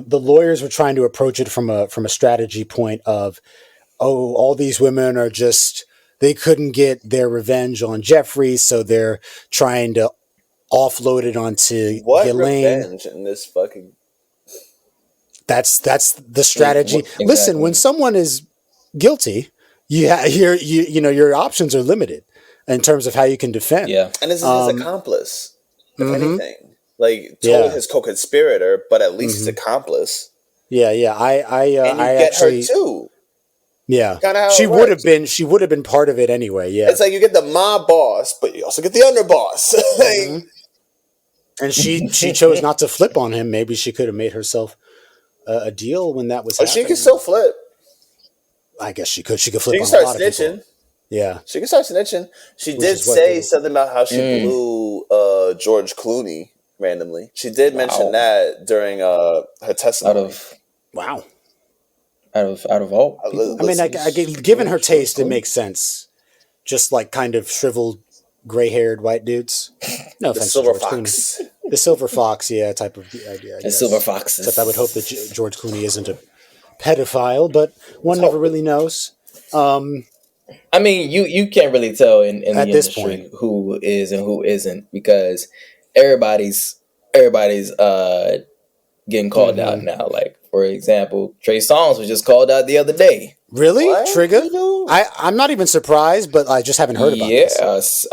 lawyers were trying to approach it from a strategy point of, all these women are just, they couldn't get their revenge on Jeffrey, so they're trying to offload it onto Ghislaine. Revenge in this fucking. That's the strategy. Exactly. Listen, when someone is guilty, your options are limited in terms of how you can defend. Yeah, and this is his accomplice, if anything. Like totally his co-conspirator, but at least his accomplice. Yeah. I actually get her too. Yeah, she would have been. She would have been part of it anyway. Yeah, it's like you get the mob boss, but you also get the underboss. And she chose not to flip on him. Maybe she could have made herself a deal when that was happening. She could still flip. I guess she could. She could flip. She can start on a lot snitching. Of people. Yeah, she can start snitching. She did say something about how she blew George Clooney randomly. She did mention that during her testimony. Out of all people. I mean, given her taste, it makes sense. Just like kind of shriveled, gray-haired white dudes. No offense to George Clooney. The silver fox, type of idea. The silver fox. Except I would hope that George Clooney isn't a pedophile, but one never really knows. I mean, you can't really tell in the industry point who is and who isn't, because everybody's getting called out now, like For example, Trey Songz was just called out the other day. Really? What? Trigger? I'm not even surprised, but I just haven't heard about this. Yes.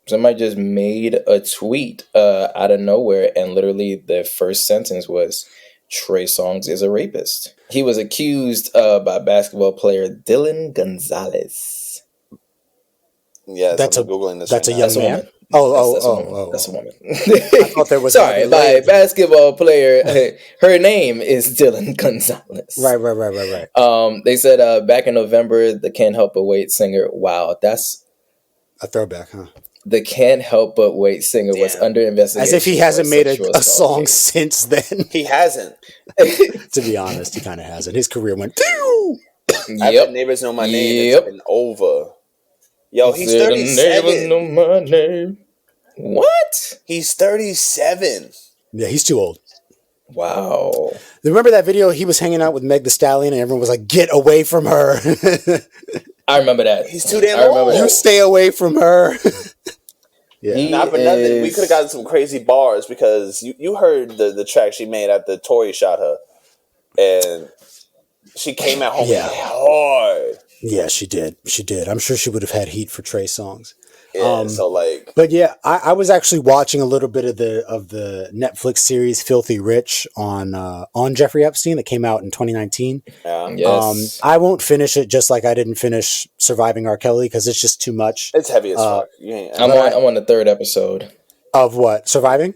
Somebody just made a tweet out of nowhere, and literally the first sentence was, Trey Songz is a rapist. He was accused by basketball player Dylan Gonzalez. Yeah, That's I'm Googling this. That's right a now. young man? That's a woman. I thought there was Sorry, by a basketball player. Her name is Dylan Gonzalez. Right. They said back in November, the Can't Help But Wait singer. Wow, that's a throwback, huh? The Can't Help But Wait singer was under investigation. As if he hasn't made a song since then. He hasn't. To be honest, he kind of hasn't. His career went. I've had Neighbors Know My Name. It's been over. Yo, he's 37. Neighbors know my name. What? He's 37. Yeah, he's too old. Wow. Remember that video? He was hanging out with Meg Thee Stallion, and everyone was like, "Get away from her." I remember that. He's too damn old. You stay away from her. Yeah. Not for nothing. We could have gotten some crazy bars because you heard the track she made after Tori shot her, and she came at home hard. Yeah, she did. I'm sure she would have had heat for Trey Songz. Yeah, but yeah, I was actually watching a little bit of the Netflix series Filthy Rich on Jeffrey Epstein that came out in 2019. Yeah. Yes. I won't finish it, just like I didn't finish Surviving R. Kelly, because it's just too much. It's heavy as fuck. I'm on the third episode of what? Surviving?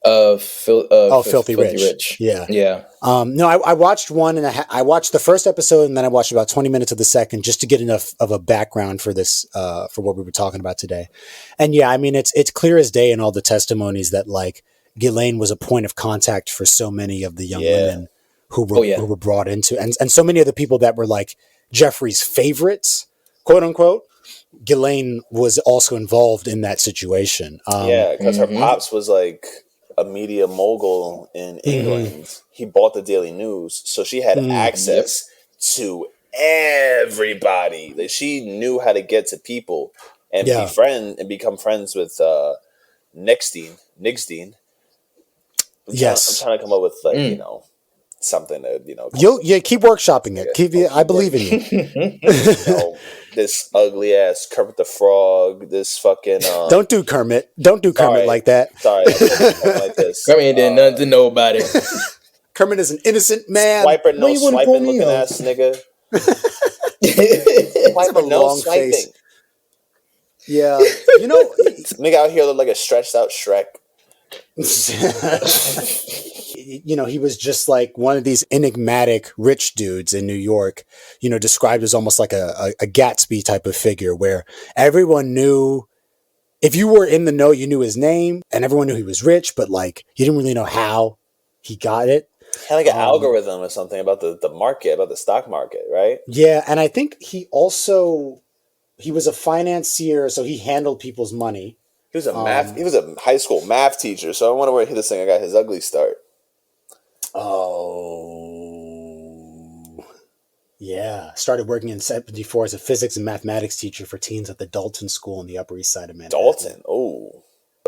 Filthy Rich. Yeah. No, I watched one, and I watched the first episode, and then I watched about 20 minutes of the second, just to get enough of a background for this, for what we were talking about today. And yeah, I mean, it's clear as day in all the testimonies that like Ghislaine was a point of contact for so many of the young women who were brought into, and so many of the people that were like Jeffrey's favorites, quote unquote. Ghislaine was also involved in that situation. Because her pops was like a media mogul in England. He bought the Daily News, so she had access to everybody. Like, she knew how to get to people and become friends with Nixdean. I'm trying to come up with something that You'll keep workshopping it. I believe in you. This ugly ass Kermit the Frog. This fucking Don't do Kermit like that. Sorry, like this. Kermit did nothing to nobody. Kermit is an innocent man. Swiper, no swiping, looking ass nigga. Swiper, no swiping. Face. Yeah, nigga out here look like a stretched out Shrek. He was just like one of these enigmatic rich dudes in New York, described as almost like a Gatsby type of figure, where everyone knew, if you were in the know, you knew his name, and everyone knew he was rich, but like you didn't really know how he got it. Kind of like an algorithm or something about the market, about the stock market, right? Yeah, and I think he was a financier, so he handled people's money. He was a high school math teacher, so I wonder where this thing got his ugly start. Oh, yeah. Started working in 1974 as a physics and mathematics teacher for teens at the Dalton School on the Upper East Side of Manhattan. Dalton? Oh,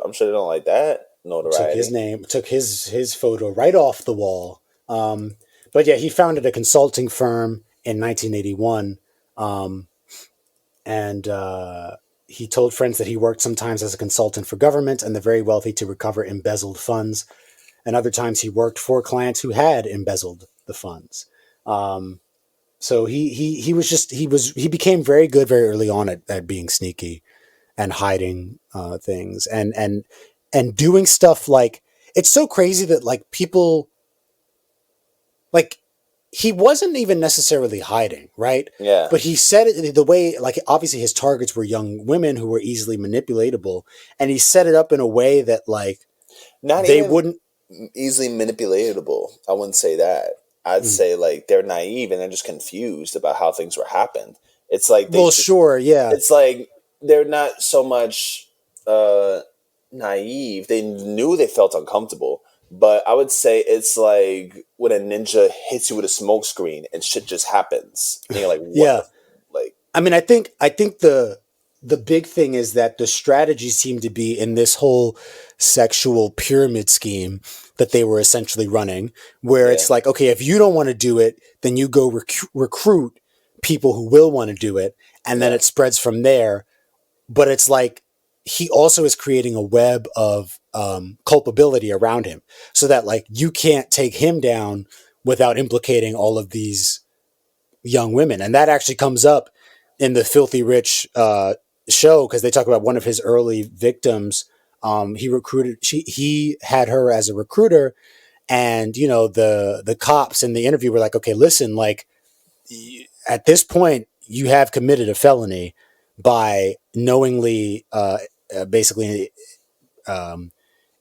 I'm sure they don't like that notoriety. Took his name, took his photo right off the wall. But yeah, he founded a consulting firm in 1981. He told friends that he worked sometimes as a consultant for government and the very wealthy to recover embezzled funds. And other times he worked for clients who had embezzled the funds. So he became very good very early on at being sneaky and hiding things and doing stuff like, it's so crazy that like people, like, he wasn't even necessarily hiding, right? Yeah. But he said it the way, like, obviously his targets were young women who were easily manipulatable, and he set it up in a way that like wouldn't easily manipulatable. I wouldn't say that. I'd say like they're naive and they're just confused about how things were happened. It's like It's like they're not so much naive. They knew they felt uncomfortable, but I would say it's like when a ninja hits you with a smoke screen and shit just happens. And you're like, what? I mean, I think the big thing is that the strategy seemed to be in this whole sexual pyramid scheme that they were essentially running, where it's like, okay, if you don't want to do it, then you go recruit people who will want to do it, and then it spreads from there. But it's like he also is creating a web of culpability around him, so that like you can't take him down without implicating all of these young women. And that actually comes up in the Filthy Rich show, because they talk about one of his early victims. He had her as a recruiter, and you know the cops in the interview were like, okay, listen, like at this point you have committed a felony by knowingly basically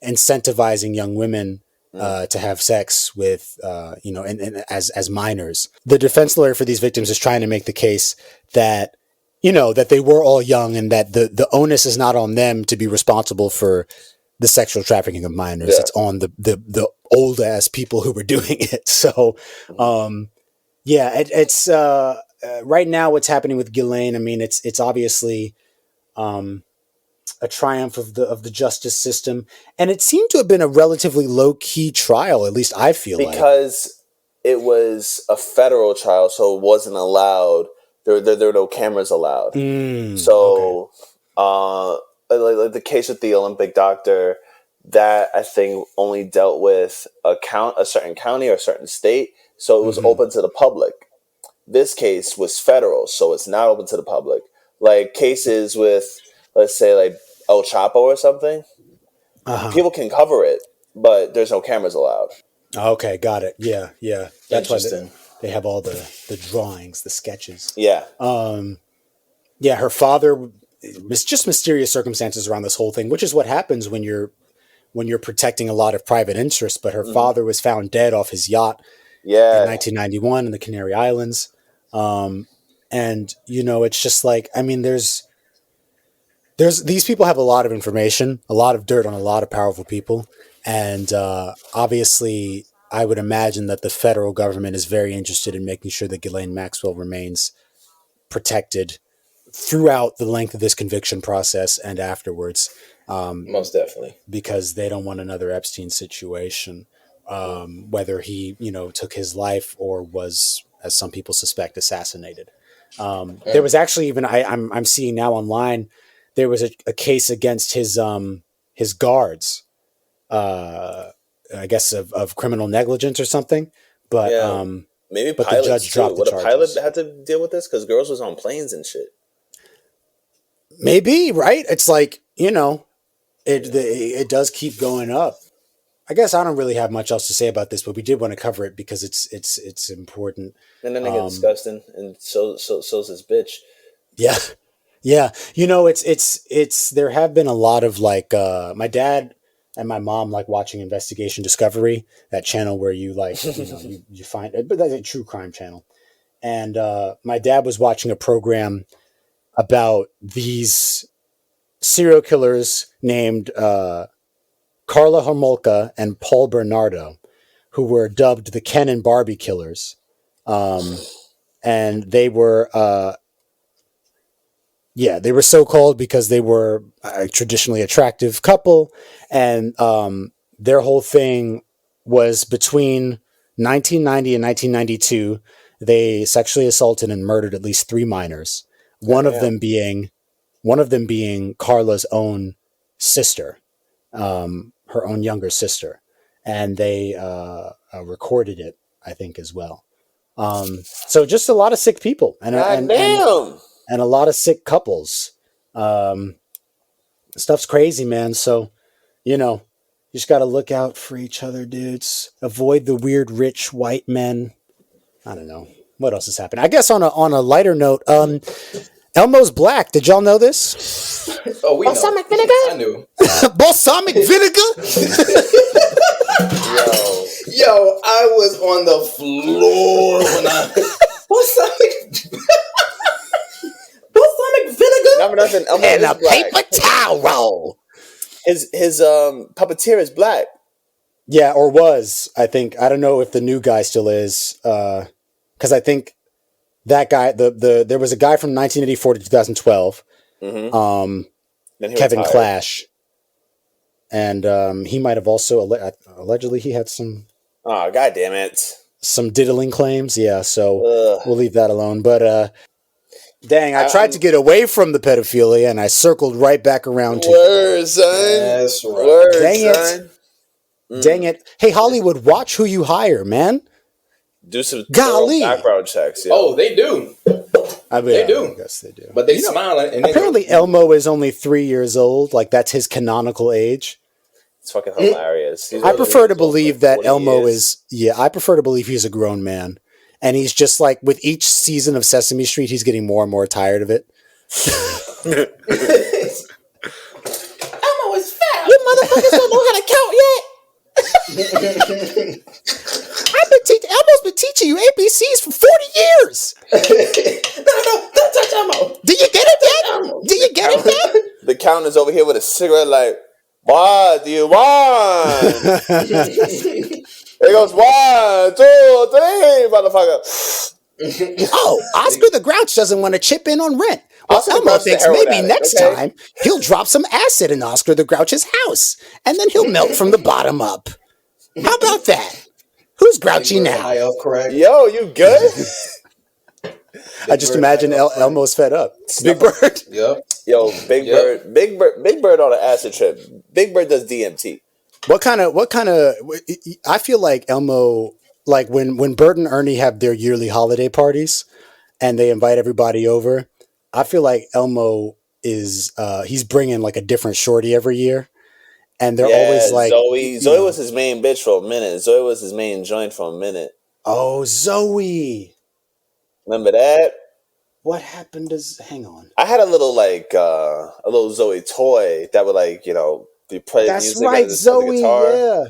incentivizing young women to have sex with, and as minors. The defense lawyer for these victims is trying to make the case that, that they were all young, and that the onus is not on them to be responsible for the sexual trafficking of minors. Yeah. It's on the old ass people who were doing it. So, it's right now what's happening with Ghislaine. I mean, it's obviously, a triumph of the justice system, and it seemed to have been a relatively low key trial. At least I feel because it was a federal trial, so it wasn't allowed. There were no cameras allowed. So, like the case with the Olympic doctor, that I think only dealt with a certain county or a certain state, so it was open to the public. This case was federal, so it's not open to the public. Like cases with, let's say, like El Chapo or something, people can cover it, but there's no cameras allowed. Okay, got it. Yeah. That's why they have all the drawings, the sketches. Yeah. Her father, was just mysterious circumstances around this whole thing, which is what happens when you're protecting a lot of private interests. But her father was found dead off his yacht in 1991 in the Canary Islands. And, it's just like, I mean, there's these people have a lot of information, a lot of dirt on a lot of powerful people. And obviously, I would imagine that the federal government is very interested in making sure that Ghislaine Maxwell remains protected throughout the length of this conviction process and afterwards. Most definitely. Because they don't want another Epstein situation, whether he, took his life or was, as some people suspect, assassinated. There was actually even, I'm seeing now online, there was a case against his guards, I guess of criminal negligence or something. But maybe but pilots the judge dropped the charges. Would a pilot have to deal with this because girls was on planes and shit? Maybe, right? It's like, it does keep going up. I guess I don't really have much else to say about this, but we did want to cover it because it's important. And then they get disgusting, and so's his bitch. Yeah. Yeah. It's there have been a lot of like, my dad and my mom like watching Investigation Discovery, that channel where you like, you find it, but that's a true crime channel. And my dad was watching a program about these serial killers named Carla Homolka and Paul Bernardo, who were dubbed the Ken and Barbie killers. And they were, they were so called because they were a traditionally attractive couple. And their whole thing was between 1990 and 1992, they sexually assaulted and murdered at least 3 minors. One of them being Carla's own sister, her own younger sister. And they recorded it, I think, as well. So just a lot of sick people and a lot of sick couples. Stuff's crazy, man. So, you just got to look out for each other, dudes. Avoid the weird, rich white men. I don't know. What else has happened? I guess on a lighter note, Elmo's black. Did y'all know this? Oh, we Balsamic know. vinegar? I knew. Balsamic vinegar? Yo, I was on the floor when Balsamic vinegar? Not for nothing. Elmo And is a black. paper towel roll. His puppeteer is black. Yeah, or was, I think. I don't know if the new guy still is. Because I think that guy, there was a guy from 1984 to 2012. Mm-hmm. Kevin retired. Clash. And he might have also allegedly he had some. Oh, God damn it. Some diddling claims. Yeah, so we'll leave that alone. But dang, I tried to get away from the pedophilia and I circled right back around to it. Son. That's right. Word, dang son. it. Dang it. Hey, Hollywood, watch who you hire, man. Do some Golly. background checks. Yo. Oh, they do. I mean, They do. I guess they do. But they smiling. And Apparently, Elmo is only 3 years old. Like, that's his canonical age. It's fucking hilarious. I prefer to believe that Elmo is... Yeah, I prefer to believe he's a grown man. And he's just like, with each season of Sesame Street, he's getting more and more tired of it. Elmo is fat. You motherfuckers don't know how to count yet. Elmo's been teaching you ABCs for 40 years. No, don't touch Elmo. Do you get it yet? Do you get it yet? The count is over here with a cigarette like, what do you want? It goes 1, 2, 3, motherfucker. Oh, Oscar the Grouch doesn't want to chip in on rent. Well, Oscar the Elmo Grouch's thinks a heroin maybe addict, next okay? time he'll drop some acid in Oscar the Grouch's house, and then he'll melt from the bottom up. How about that? Who's grouchy now? High up, correct? Yo, you good? I just imagine Elmo's fed up. Big Bird. Yep. Yo, Big Bird on an acid trip. Big Bird does DMT. What kind of? I feel like Elmo, like when Bert and Ernie have their yearly holiday parties, and they invite everybody over. I feel like Elmo is he's bringing like a different shorty every year, and they're always like Zoe was his main bitch for a minute. Zoe was his main joint for a minute. Oh, Zoe. Remember that? What happened to... Hang on. I had a little Zoe toy that would be playing That's music. right, on the Zoe, guitar. yeah.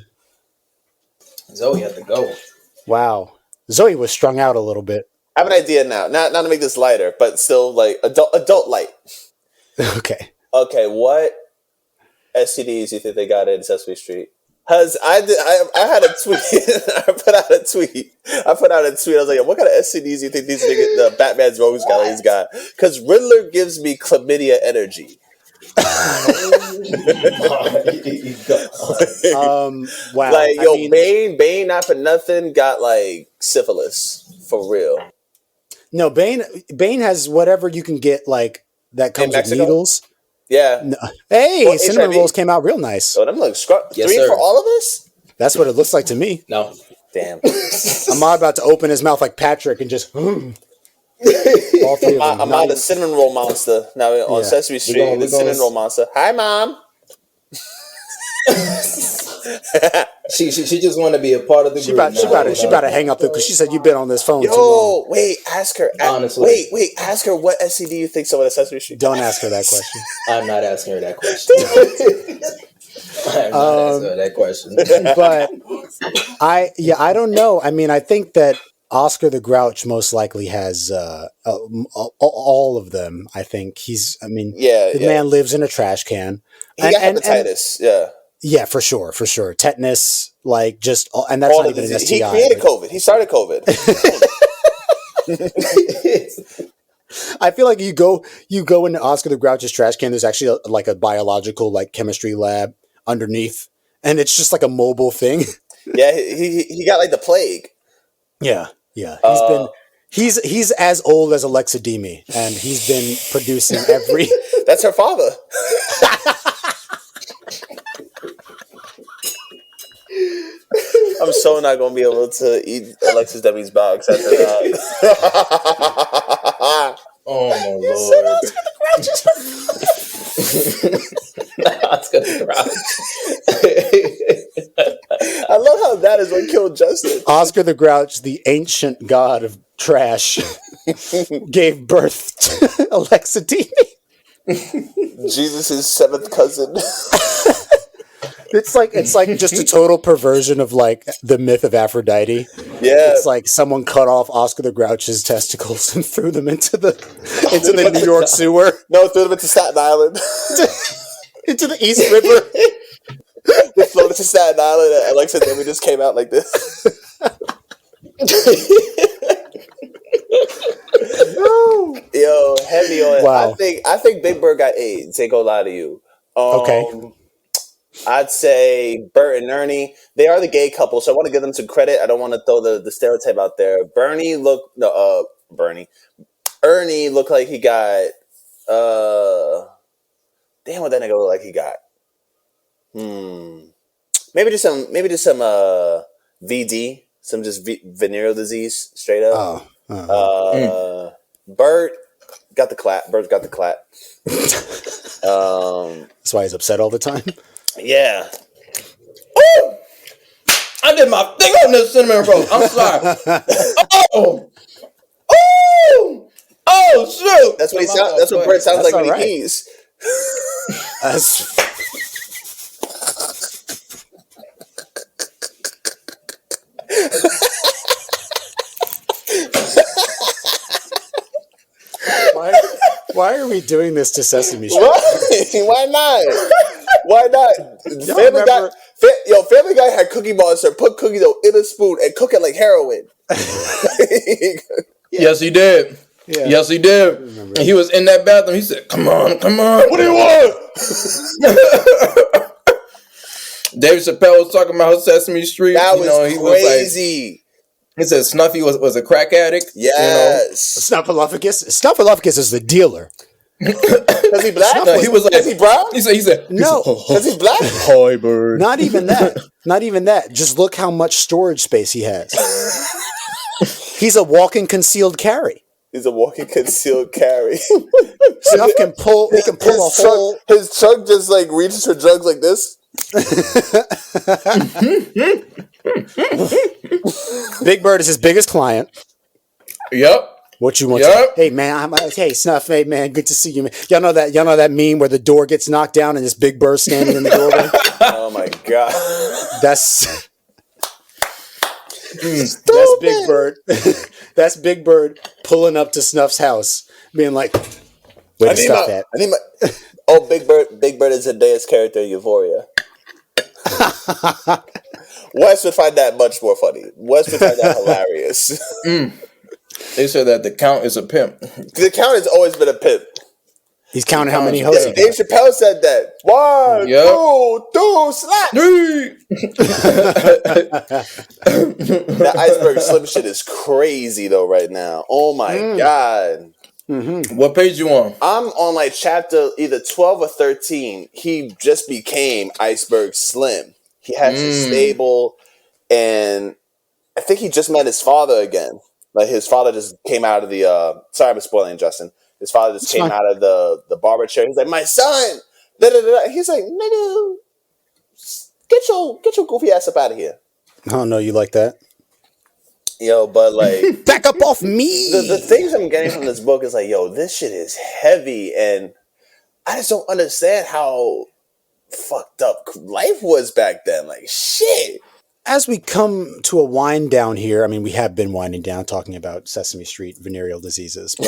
Zoe had to go. Wow. Zoe was strung out a little bit. I have an idea now. Not to make this lighter, but still like adult light. Okay. Okay, what STDs do you think they got in Sesame Street? Cause I had a tweet. I put out a tweet. I was like, what kind of STDs do you think these niggas, the Batman's rogues guys got? Because Riddler gives me chlamydia energy. Wow. Like, Bane, not for nothing, got like syphilis for real. No, Bane has whatever you can get like that comes with needles. Yeah. No. Hey, Or cinnamon HIV. rolls came out real nice. Oh, them look Yes, 3 sir. for all of us? That's what it looks like to me. No. Damn. Ahmad about to open his mouth like Patrick and just all 3 of them. I'm the cinnamon roll monster now on Sesame Street. The cinnamon roll monster. Hi, Mom. She just want to be a part of the group. She about to hang up because she said you've been on this phone too long. Yo, wait, ask her. Honestly. Wait, ask her what SCD you think someone at Sesame Street. Don't ask her that question. I'm not asking her that question. I'm not asking her that question. But I don't know. I mean, I think that Oscar the Grouch most likely has all of them. I think the man lives in a trash can. He got hepatitis. Yeah, for sure. Tetanus, like and that's not even an STI. He created COVID. He started COVID. I feel like you go into Oscar the Grouch's trash can. There's actually like a biological like chemistry lab underneath, and it's just like a mobile thing. Yeah, he got like the plague. Yeah. He's as old as Alexa Demi, and he's been producing every. That's her father. I'm so not gonna be able to eat Alexis Demi's box after that. Oh my lord! Oscar the Grouch. I love how that is what killed Justin. Oscar the Grouch, the ancient god of trash, gave birth to Alexa Demi. Jesus' 7th cousin. It's like just a total perversion of like the myth of Aphrodite. Yeah, it's like someone cut off Oscar the Grouch's testicles and threw them into the New York sewer. No, threw them into Staten Island. Into the East River. They floated to Staten Island, and Alexa Demi just came out like this. Yo, heavy on it. Wow. I think Big Bird got AIDS. Ain't gonna lie to you. Okay. I'd say Bert and Ernie. They are the gay couple, so I want to give them some credit. I don't want to throw the stereotype out there. Ernie looked like he got damn, what that nigga look like he got. Maybe just some VD, some just venereal disease, straight up. Bert got the clap. Bert's got the clap. That's why he's upset all the time. Yeah. Ooh! I did my thing on this cinnamon roll. I'm sorry. Oh, shoot. That's what he sounds. That's what Bert sounds like when he pees. Why are we doing this to Sesame Street? Why not? Why not? Family Guy had Cookie Monster put cookie dough in a spoon and cook it like heroin. Yes, he did. Yeah. Yes, he did. And he was in that bathroom. He said, "Come on, come on. What do you want?" Dave Chappelle was talking about Sesame Street. That was crazy. He said Snuffy was a crack addict. Yes. Snuffleupagus is the dealer. Is he black? No, he was like, is he brown? He said, no. Is he black? Hi, bird. Not even that. Not even that. Just look how much storage space he has. He's a walking concealed carry. He's a walking concealed carry. Snuff can pull. He can pull a whole. His trunk just like reaches for drugs like this. Big Bird is his biggest client. Yep. What you want? Yep. Hey man, hey Snuff. Hey man, good to see you, man. Y'all know that meme where the door gets knocked down and this Big Bird standing in the doorway. Oh my god. That's Big Bird. That's Big Bird pulling up to Snuff's house, being like, "Wait to stop that." Big Bird. Big Bird is Zendaya's character in Euphoria. Wes would find that much more funny. Wes would find that hilarious. They said that the Count is a pimp. The Count has always been a pimp. He's counting how many hoes. Dave Chappelle said that. 1, 2, slap. 3. That Iceberg Slim shit is crazy though right now. Oh my god. Mm-hmm. What page you on? I'm on like chapter either 12 or 13. He just became Iceberg Slim. He has his stable, and I think he just met his father again. Like his father just came out of the. Sorry, I'm spoiling Justin. His father just came out of the barber chair. He's like, "My son." Da, da, da. He's like, "Nigga, get your goofy ass up out of here." Oh no, you like that? Yo, but like, back up off me. The things I'm getting from this book is like, yo, this shit is heavy, and I just don't understand how fucked up life was back then. Like, shit. As we come to a wind down here, I mean, we have been winding down talking about Sesame Street venereal diseases, but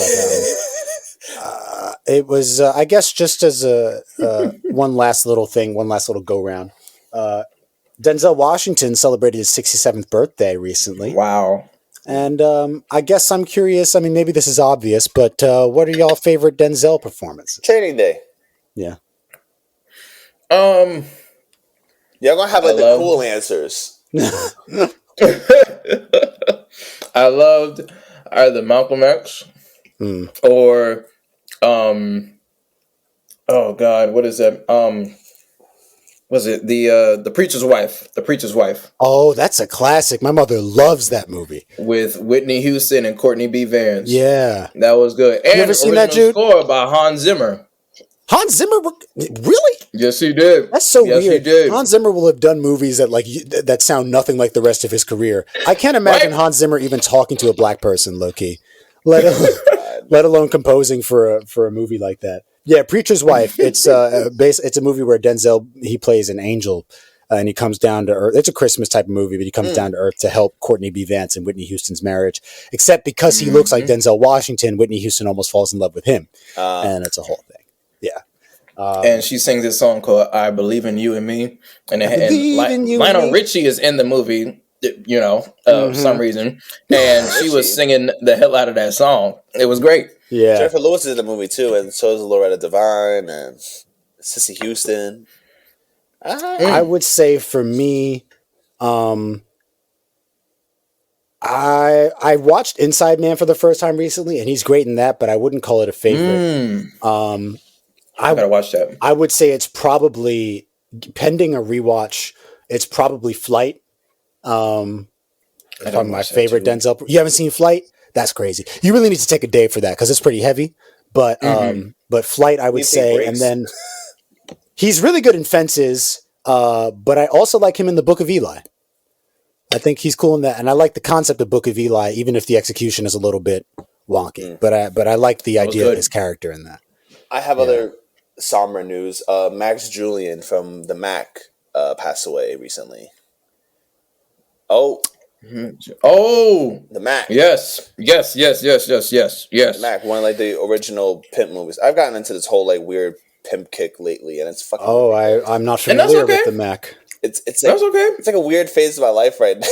it was, I guess, just as one last little go round. Denzel Washington celebrated his 67th birthday recently. Wow. And I guess I'm curious. I mean, maybe this is obvious, but what are y'all favorite Denzel performances? Training Day. Yeah. Y'all gonna have like the cool answers. I loved either Malcolm X or oh god, what is that? Was it the Preacher's Wife? The Preacher's Wife. Oh, that's a classic. My mother loves that movie with Whitney Houston and Courtney B. Vance. Yeah, that was good. And you ever seen that, Jude? Score by Hans Zimmer. Hans Zimmer, really? Yes, he did. That's so weird. He did. Hans Zimmer will have done movies that that sound nothing like the rest of his career. I can't imagine Hans Zimmer even talking to a black person, low key, let alone composing for a movie like that. Yeah, Preacher's Wife. It's it's a movie where Denzel, he plays an angel, and he comes down to Earth. It's a Christmas type of movie, but he comes down to Earth to help Courtney B. Vance and Whitney Houston's marriage. Except because he looks like Denzel Washington, Whitney Houston almost falls in love with him, and it's a whole thing. Yeah. And she sings this song called "I Believe in You and Me," and Lionel Richie is in the movie, for some reason, and she was singing the hell out of that song. It was great. Yeah, Jennifer Lewis is in the movie too, and so is Loretta Devine and Sissy Houston. I would say for me, I watched Inside Man for the first time recently, and he's great in that, but I wouldn't call it a favorite. I gotta watch that. I would say it's probably, pending a rewatch, it's probably Flight. Probably my favorite Denzel. You haven't seen Flight? That's crazy. You really need to take a day for that because it's pretty heavy. But Flight, I would say, and then he's really good in Fences. But I also like him in the Book of Eli. I think he's cool in that, and I like the concept of Book of Eli, even if the execution is a little bit wonky. But I like the idea of his character in that. I have other somber news. Max Julian from the Mac passed away recently. Oh, the Mac. Yes. The Mac, one of like the original pimp movies. I've gotten into this whole like weird pimp kick lately, and it's fucking. Oh, I'm not familiar with the Mac. It's like, that's okay. It's like a weird phase of my life right now.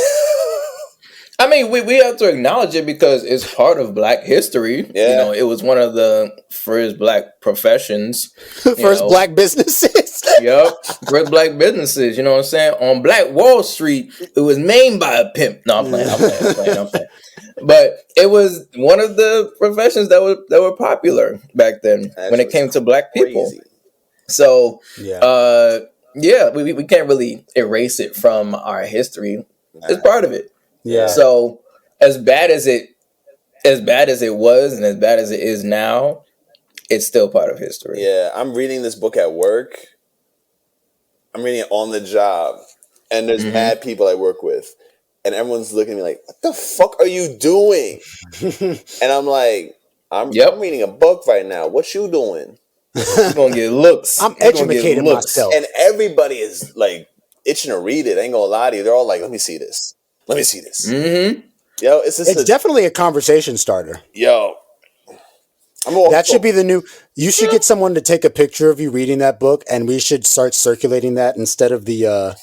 I mean, we have to acknowledge it because it's part of Black history. Yeah. You know, it was one of the first Black professions. First Black businesses. Yep. First Black businesses, you know what I'm saying? On Black Wall Street, it was named by a pimp. No, I'm playing. But it was one of the professions that were popular back then when it came to Black people. Crazy. So, we can't really erase it from our history. It's part of it. Yeah. So as bad as it was and as bad as it is now, it's still part of history. Yeah, I'm reading this book at work. I'm reading it on the job, and there's mad people I work with, and everyone's looking at me like, "What the fuck are you doing?" And I'm like, "I'm reading a book right now. What you doing?" You're gonna get looks. I'm educating myself, and everybody is like itching to read it. I ain't gonna lie to you. They're all like, "Let me see this. Let me see this." Mm-hmm. Yo, it's definitely a conversation starter. Yo, that should be the new. You should get someone to take a picture of you reading that book, and we should start circulating that instead of the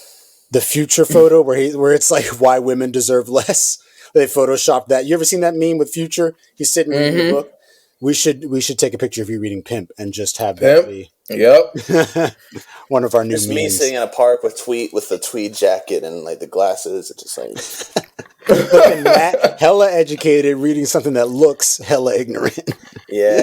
Future photo where it's like why women deserve less. They photoshopped that. You ever seen that meme with Future? He's sitting reading the book. We should take a picture of you reading Pimp and just have that be one of our new memes. Me sitting in a park with the tweed jacket and like the glasses. It's just like looking hella educated, reading something that looks hella ignorant. Yeah.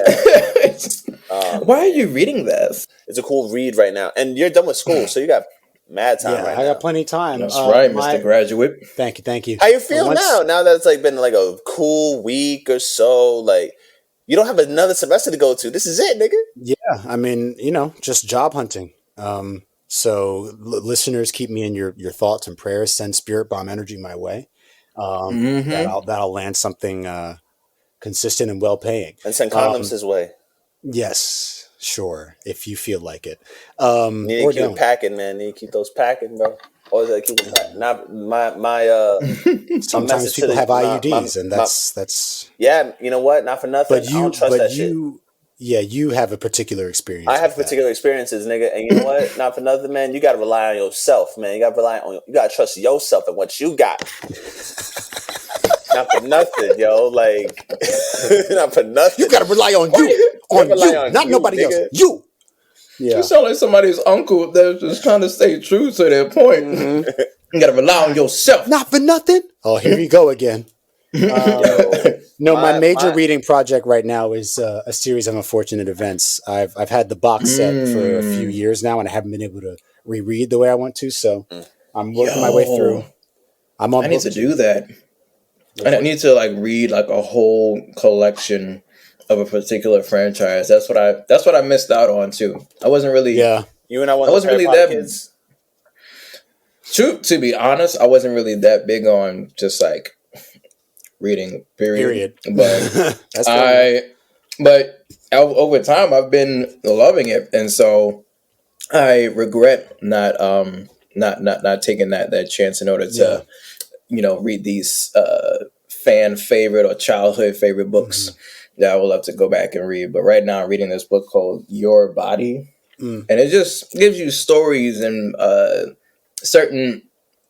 Why are you reading this? It's a cool read right now, and you're done with school, so you got mad time right now. I got plenty of time. That's right, Mr. Graduate. Thank you. How you feel now? Now that it's like been like a cool week or so, like. You don't have another semester to go to. This is it, nigga. Yeah, I mean, just job hunting. So listeners, keep me in your thoughts and prayers. Send Spirit Bomb energy my way. That'll land something consistent and well paying. And send condoms his way. Yes, sure. If you feel like it. Need to keep packing, man. Need to keep those packing, bro. Or is that keep them not my sometimes people have IUDs and that's yeah, you know what? Not for nothing. I don't trust that shit. Yeah, you have a particular experience. I have particular experiences, nigga, and you know what? Not for nothing, man. You gotta rely on yourself, man. You gotta trust yourself and what you got. Not for nothing, yo. Like not for nothing. You gotta rely on you. Not nobody else. You. Yeah. You sound like somebody's uncle that's just trying to stay true to their point. You gotta rely on yourself. Not for nothing. Oh, here we go again. My major reading project right now is a series of unfortunate events. I've had the box set for a few years now, and I haven't been able to reread the way I want to. So I'm working my way through. I need to do that. I need to read a whole collection of a particular franchise. That's what I missed out on too. I wasn't really You and I wasn't really that kids. To be honest, I wasn't really that big on just reading. Period. But but over time I've been loving it, and so I regret not taking that chance in order to read these fan favorite or childhood favorite books. That I would love to go back and read. But right now I'm reading this book called Your Body. And it just gives you stories and certain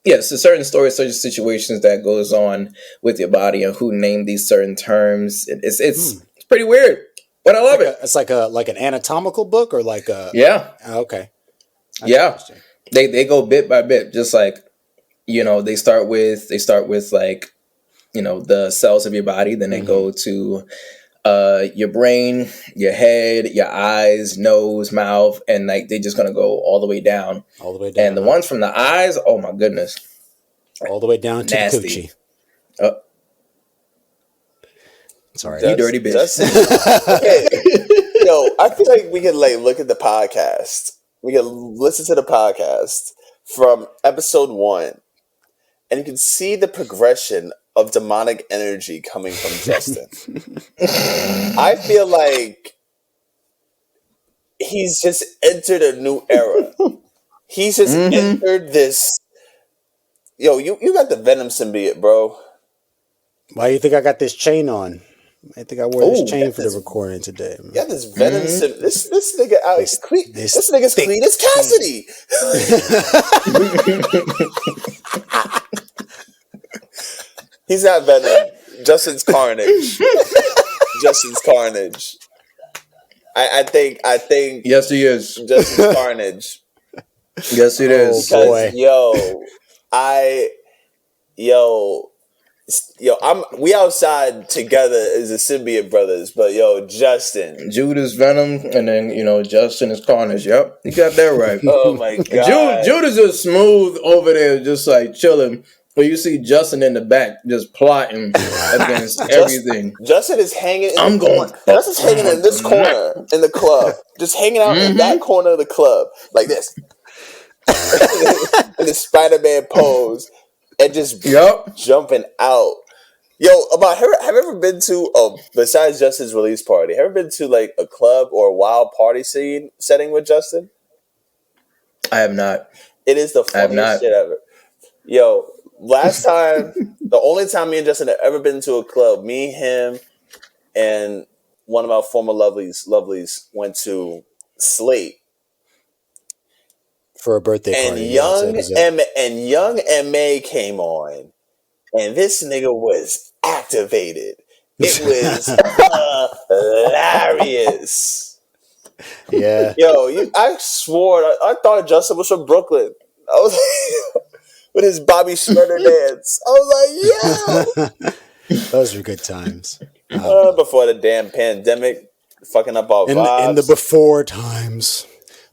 stories, certain situations that goes on with your body and who named these certain terms. It's pretty weird, but I love it. It's like an anatomical book or like a... Yeah. Okay. That's They go bit by bit, just like, they start with like, the cells of your body, then they go to your brain, your head, your eyes, nose, mouth, and like they're just gonna go all the way down. All the way down. And the ones from the eyes, oh my goodness. All the way down to the coochie. Sorry. You dirty bitch. Okay. Yo, I feel like we could like look at the podcast. We could listen to the podcast from episode 1, and you can see the progression of demonic energy coming from Justin. I feel like he's just entered a new era. He's just entered this. Yo, you got the Venom symbiote, bro. Why do you think I got this chain on? I think I wore this chain for the recording today. Man. Yeah, this Venom symbiote. This nigga out. This nigga's clean as Cassidy. He's not Venom. Justin's Carnage. Justin's Carnage. I think. Yes, he is. Justin's Carnage. Yes, it is. Because, boy. we outside together as the symbiote brothers, but Justin. Jude is Venom, and then, Justin is Carnage. Yep, you got that right. Oh my God. Jude is just smooth over there, just like chilling. But you see Justin in the back just plotting against everything. Justin is hanging in Justin's hanging in this corner in the club. Just hanging out in that corner of the club. Like this. In the Spider-Man pose. And just jumping out. Yo, Ahmad, have you ever been to, besides Justin's release party, have you ever been to like a club or a wild party setting with Justin? I have not. It is the funniest shit ever. Yo, last time, the only time me and Justin have ever been to a club, me, him, and one of our former lovelies went to Slate. For a birthday party. And young M.A. came on, and this nigga was activated. It was hilarious. Yeah. Yo, I swore, I thought Justin was from Brooklyn. I was like, with his Bobby Schmurder dance. I was like, yeah. Those were good times. Before the damn pandemic, fucking up our vibes. In the before times.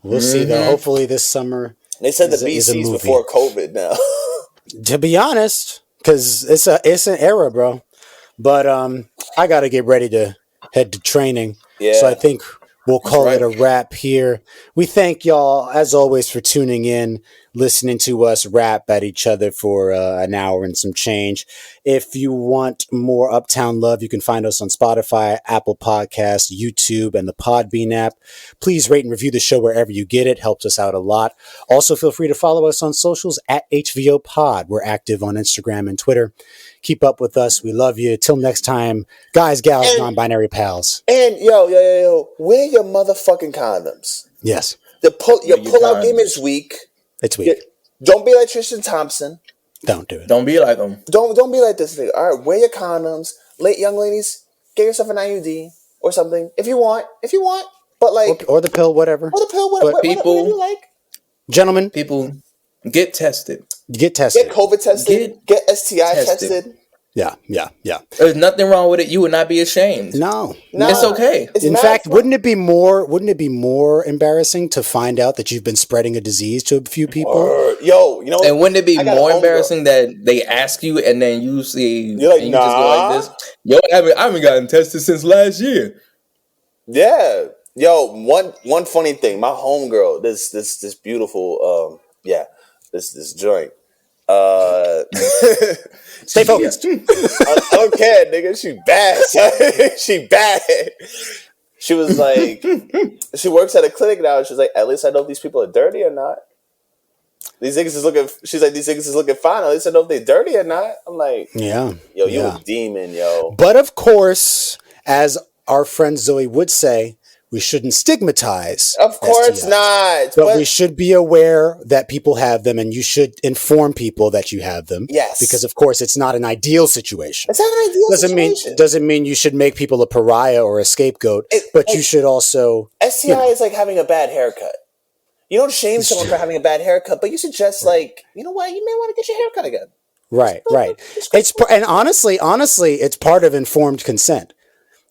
We'll see though. Hopefully this summer. They said the BC's before COVID now. To be honest, because it's an era, bro. But I got to get ready to head to training. Yeah. So I think we'll call it a wrap here. We thank y'all, as always, for tuning in, listening to us rap at each other for an hour and some change. If you want more Uptown love, you can find us on Spotify, Apple Podcasts, YouTube, and the Podbean app. Please rate and review the show wherever you get it. Helps us out a lot. Also, feel free to follow us on socials at HVO Pod. We're active on Instagram and Twitter. Keep up with us. We love you. Till next time, guys, gals, non-binary pals. And yo, wear your motherfucking condoms. Yes. Your pull-out game is weak. It's weak. Don't be like Tristan Thompson. Don't do it. Don't be like them. Don't be like this nigga. All right, wear your condoms. Young ladies, get yourself an IUD or something if you want. But like, or the pill, whatever. Or the pill, whatever. But whatever you like. Gentlemen, people, get tested. Get tested. Get COVID tested. Get STI tested. Yeah. There's nothing wrong with it. You would not be ashamed. No, it's okay. In fact, wouldn't it be more embarrassing to find out that you've been spreading a disease to a few people? Yo, you know, and wouldn't it be more embarrassing that they ask you and then you see you're like, and you just go like this? Yo, I haven't gotten tested since last year. Yeah. Yo, one funny thing. My homegirl, this beautiful this joint. Stay focused. I don't care, nigga. She bad. She bad. She was like, she works at a clinic now. She's like, at least I know if these people are dirty or not. These niggas is looking. She's like, these niggas is looking fine. At least I know if they're dirty or not. I'm like, you a demon, yo. But of course, as our friend Zoe would say, we shouldn't stigmatize. Of course not. But we should be aware that people have them, and you should inform people that you have them. Yes. Because, of course, it's not an ideal situation. It's not an ideal situation. Doesn't mean you should make people a pariah or a scapegoat, but you should also... STI is like having a bad haircut. You don't shame someone for having a bad haircut, but you suggest like, you know what, you may want to get your haircut again. Right. And honestly, it's part of informed consent.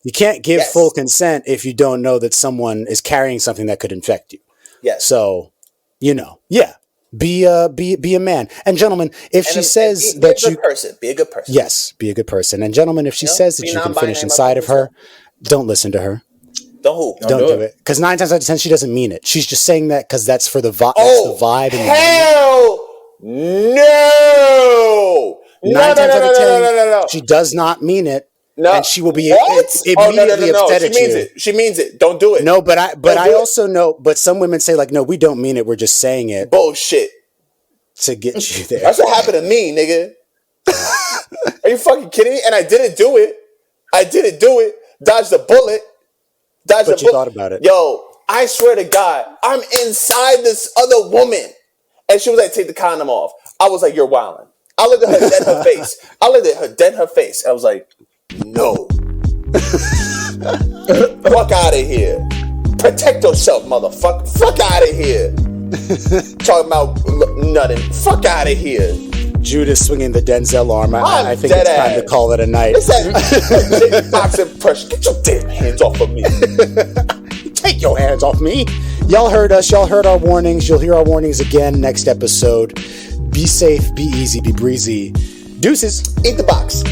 You can't give full consent if you don't know that someone is carrying something that could infect you. Yes. So, be a man. And gentlemen, if she says be that a good person, be a good person. Yes, be a good person. And gentlemen, if she says that you can finish inside of her, don't listen to her. Don't do it. Because 9 times out of 10, she doesn't mean it. She's just saying that because that's for the vibe. Oh, that's the vibe. Hell no! 9 times out of 10, she does not mean it. No, and she will be immediately upset at you. She means it. Don't do it. No, but I also know. But some women say like, no, we don't mean it. We're just saying it. Bullshit. To get you there. That's what happened to me, nigga. Are you fucking kidding me? And I didn't do it. Dodged the bullet. But you thought about it. Yo, I swear to God, I'm inside this other woman, and she was like, "Take the condom off." I was like, "You're wilding." I looked at her dead in her face. I was like, no. Fuck out of here. Protect yourself, motherfucker. Fuck out of here. Talking about nothing. Fuck out of here. Jude is swinging the Denzel arm. I think it's time to call it a night. It's that boxing pressure. Get your damn hands off of me. Take your hands off me. Y'all heard us. Y'all heard our warnings. You'll hear our warnings again next episode. Be safe. Be easy. Be breezy. Deuces. Eat the box.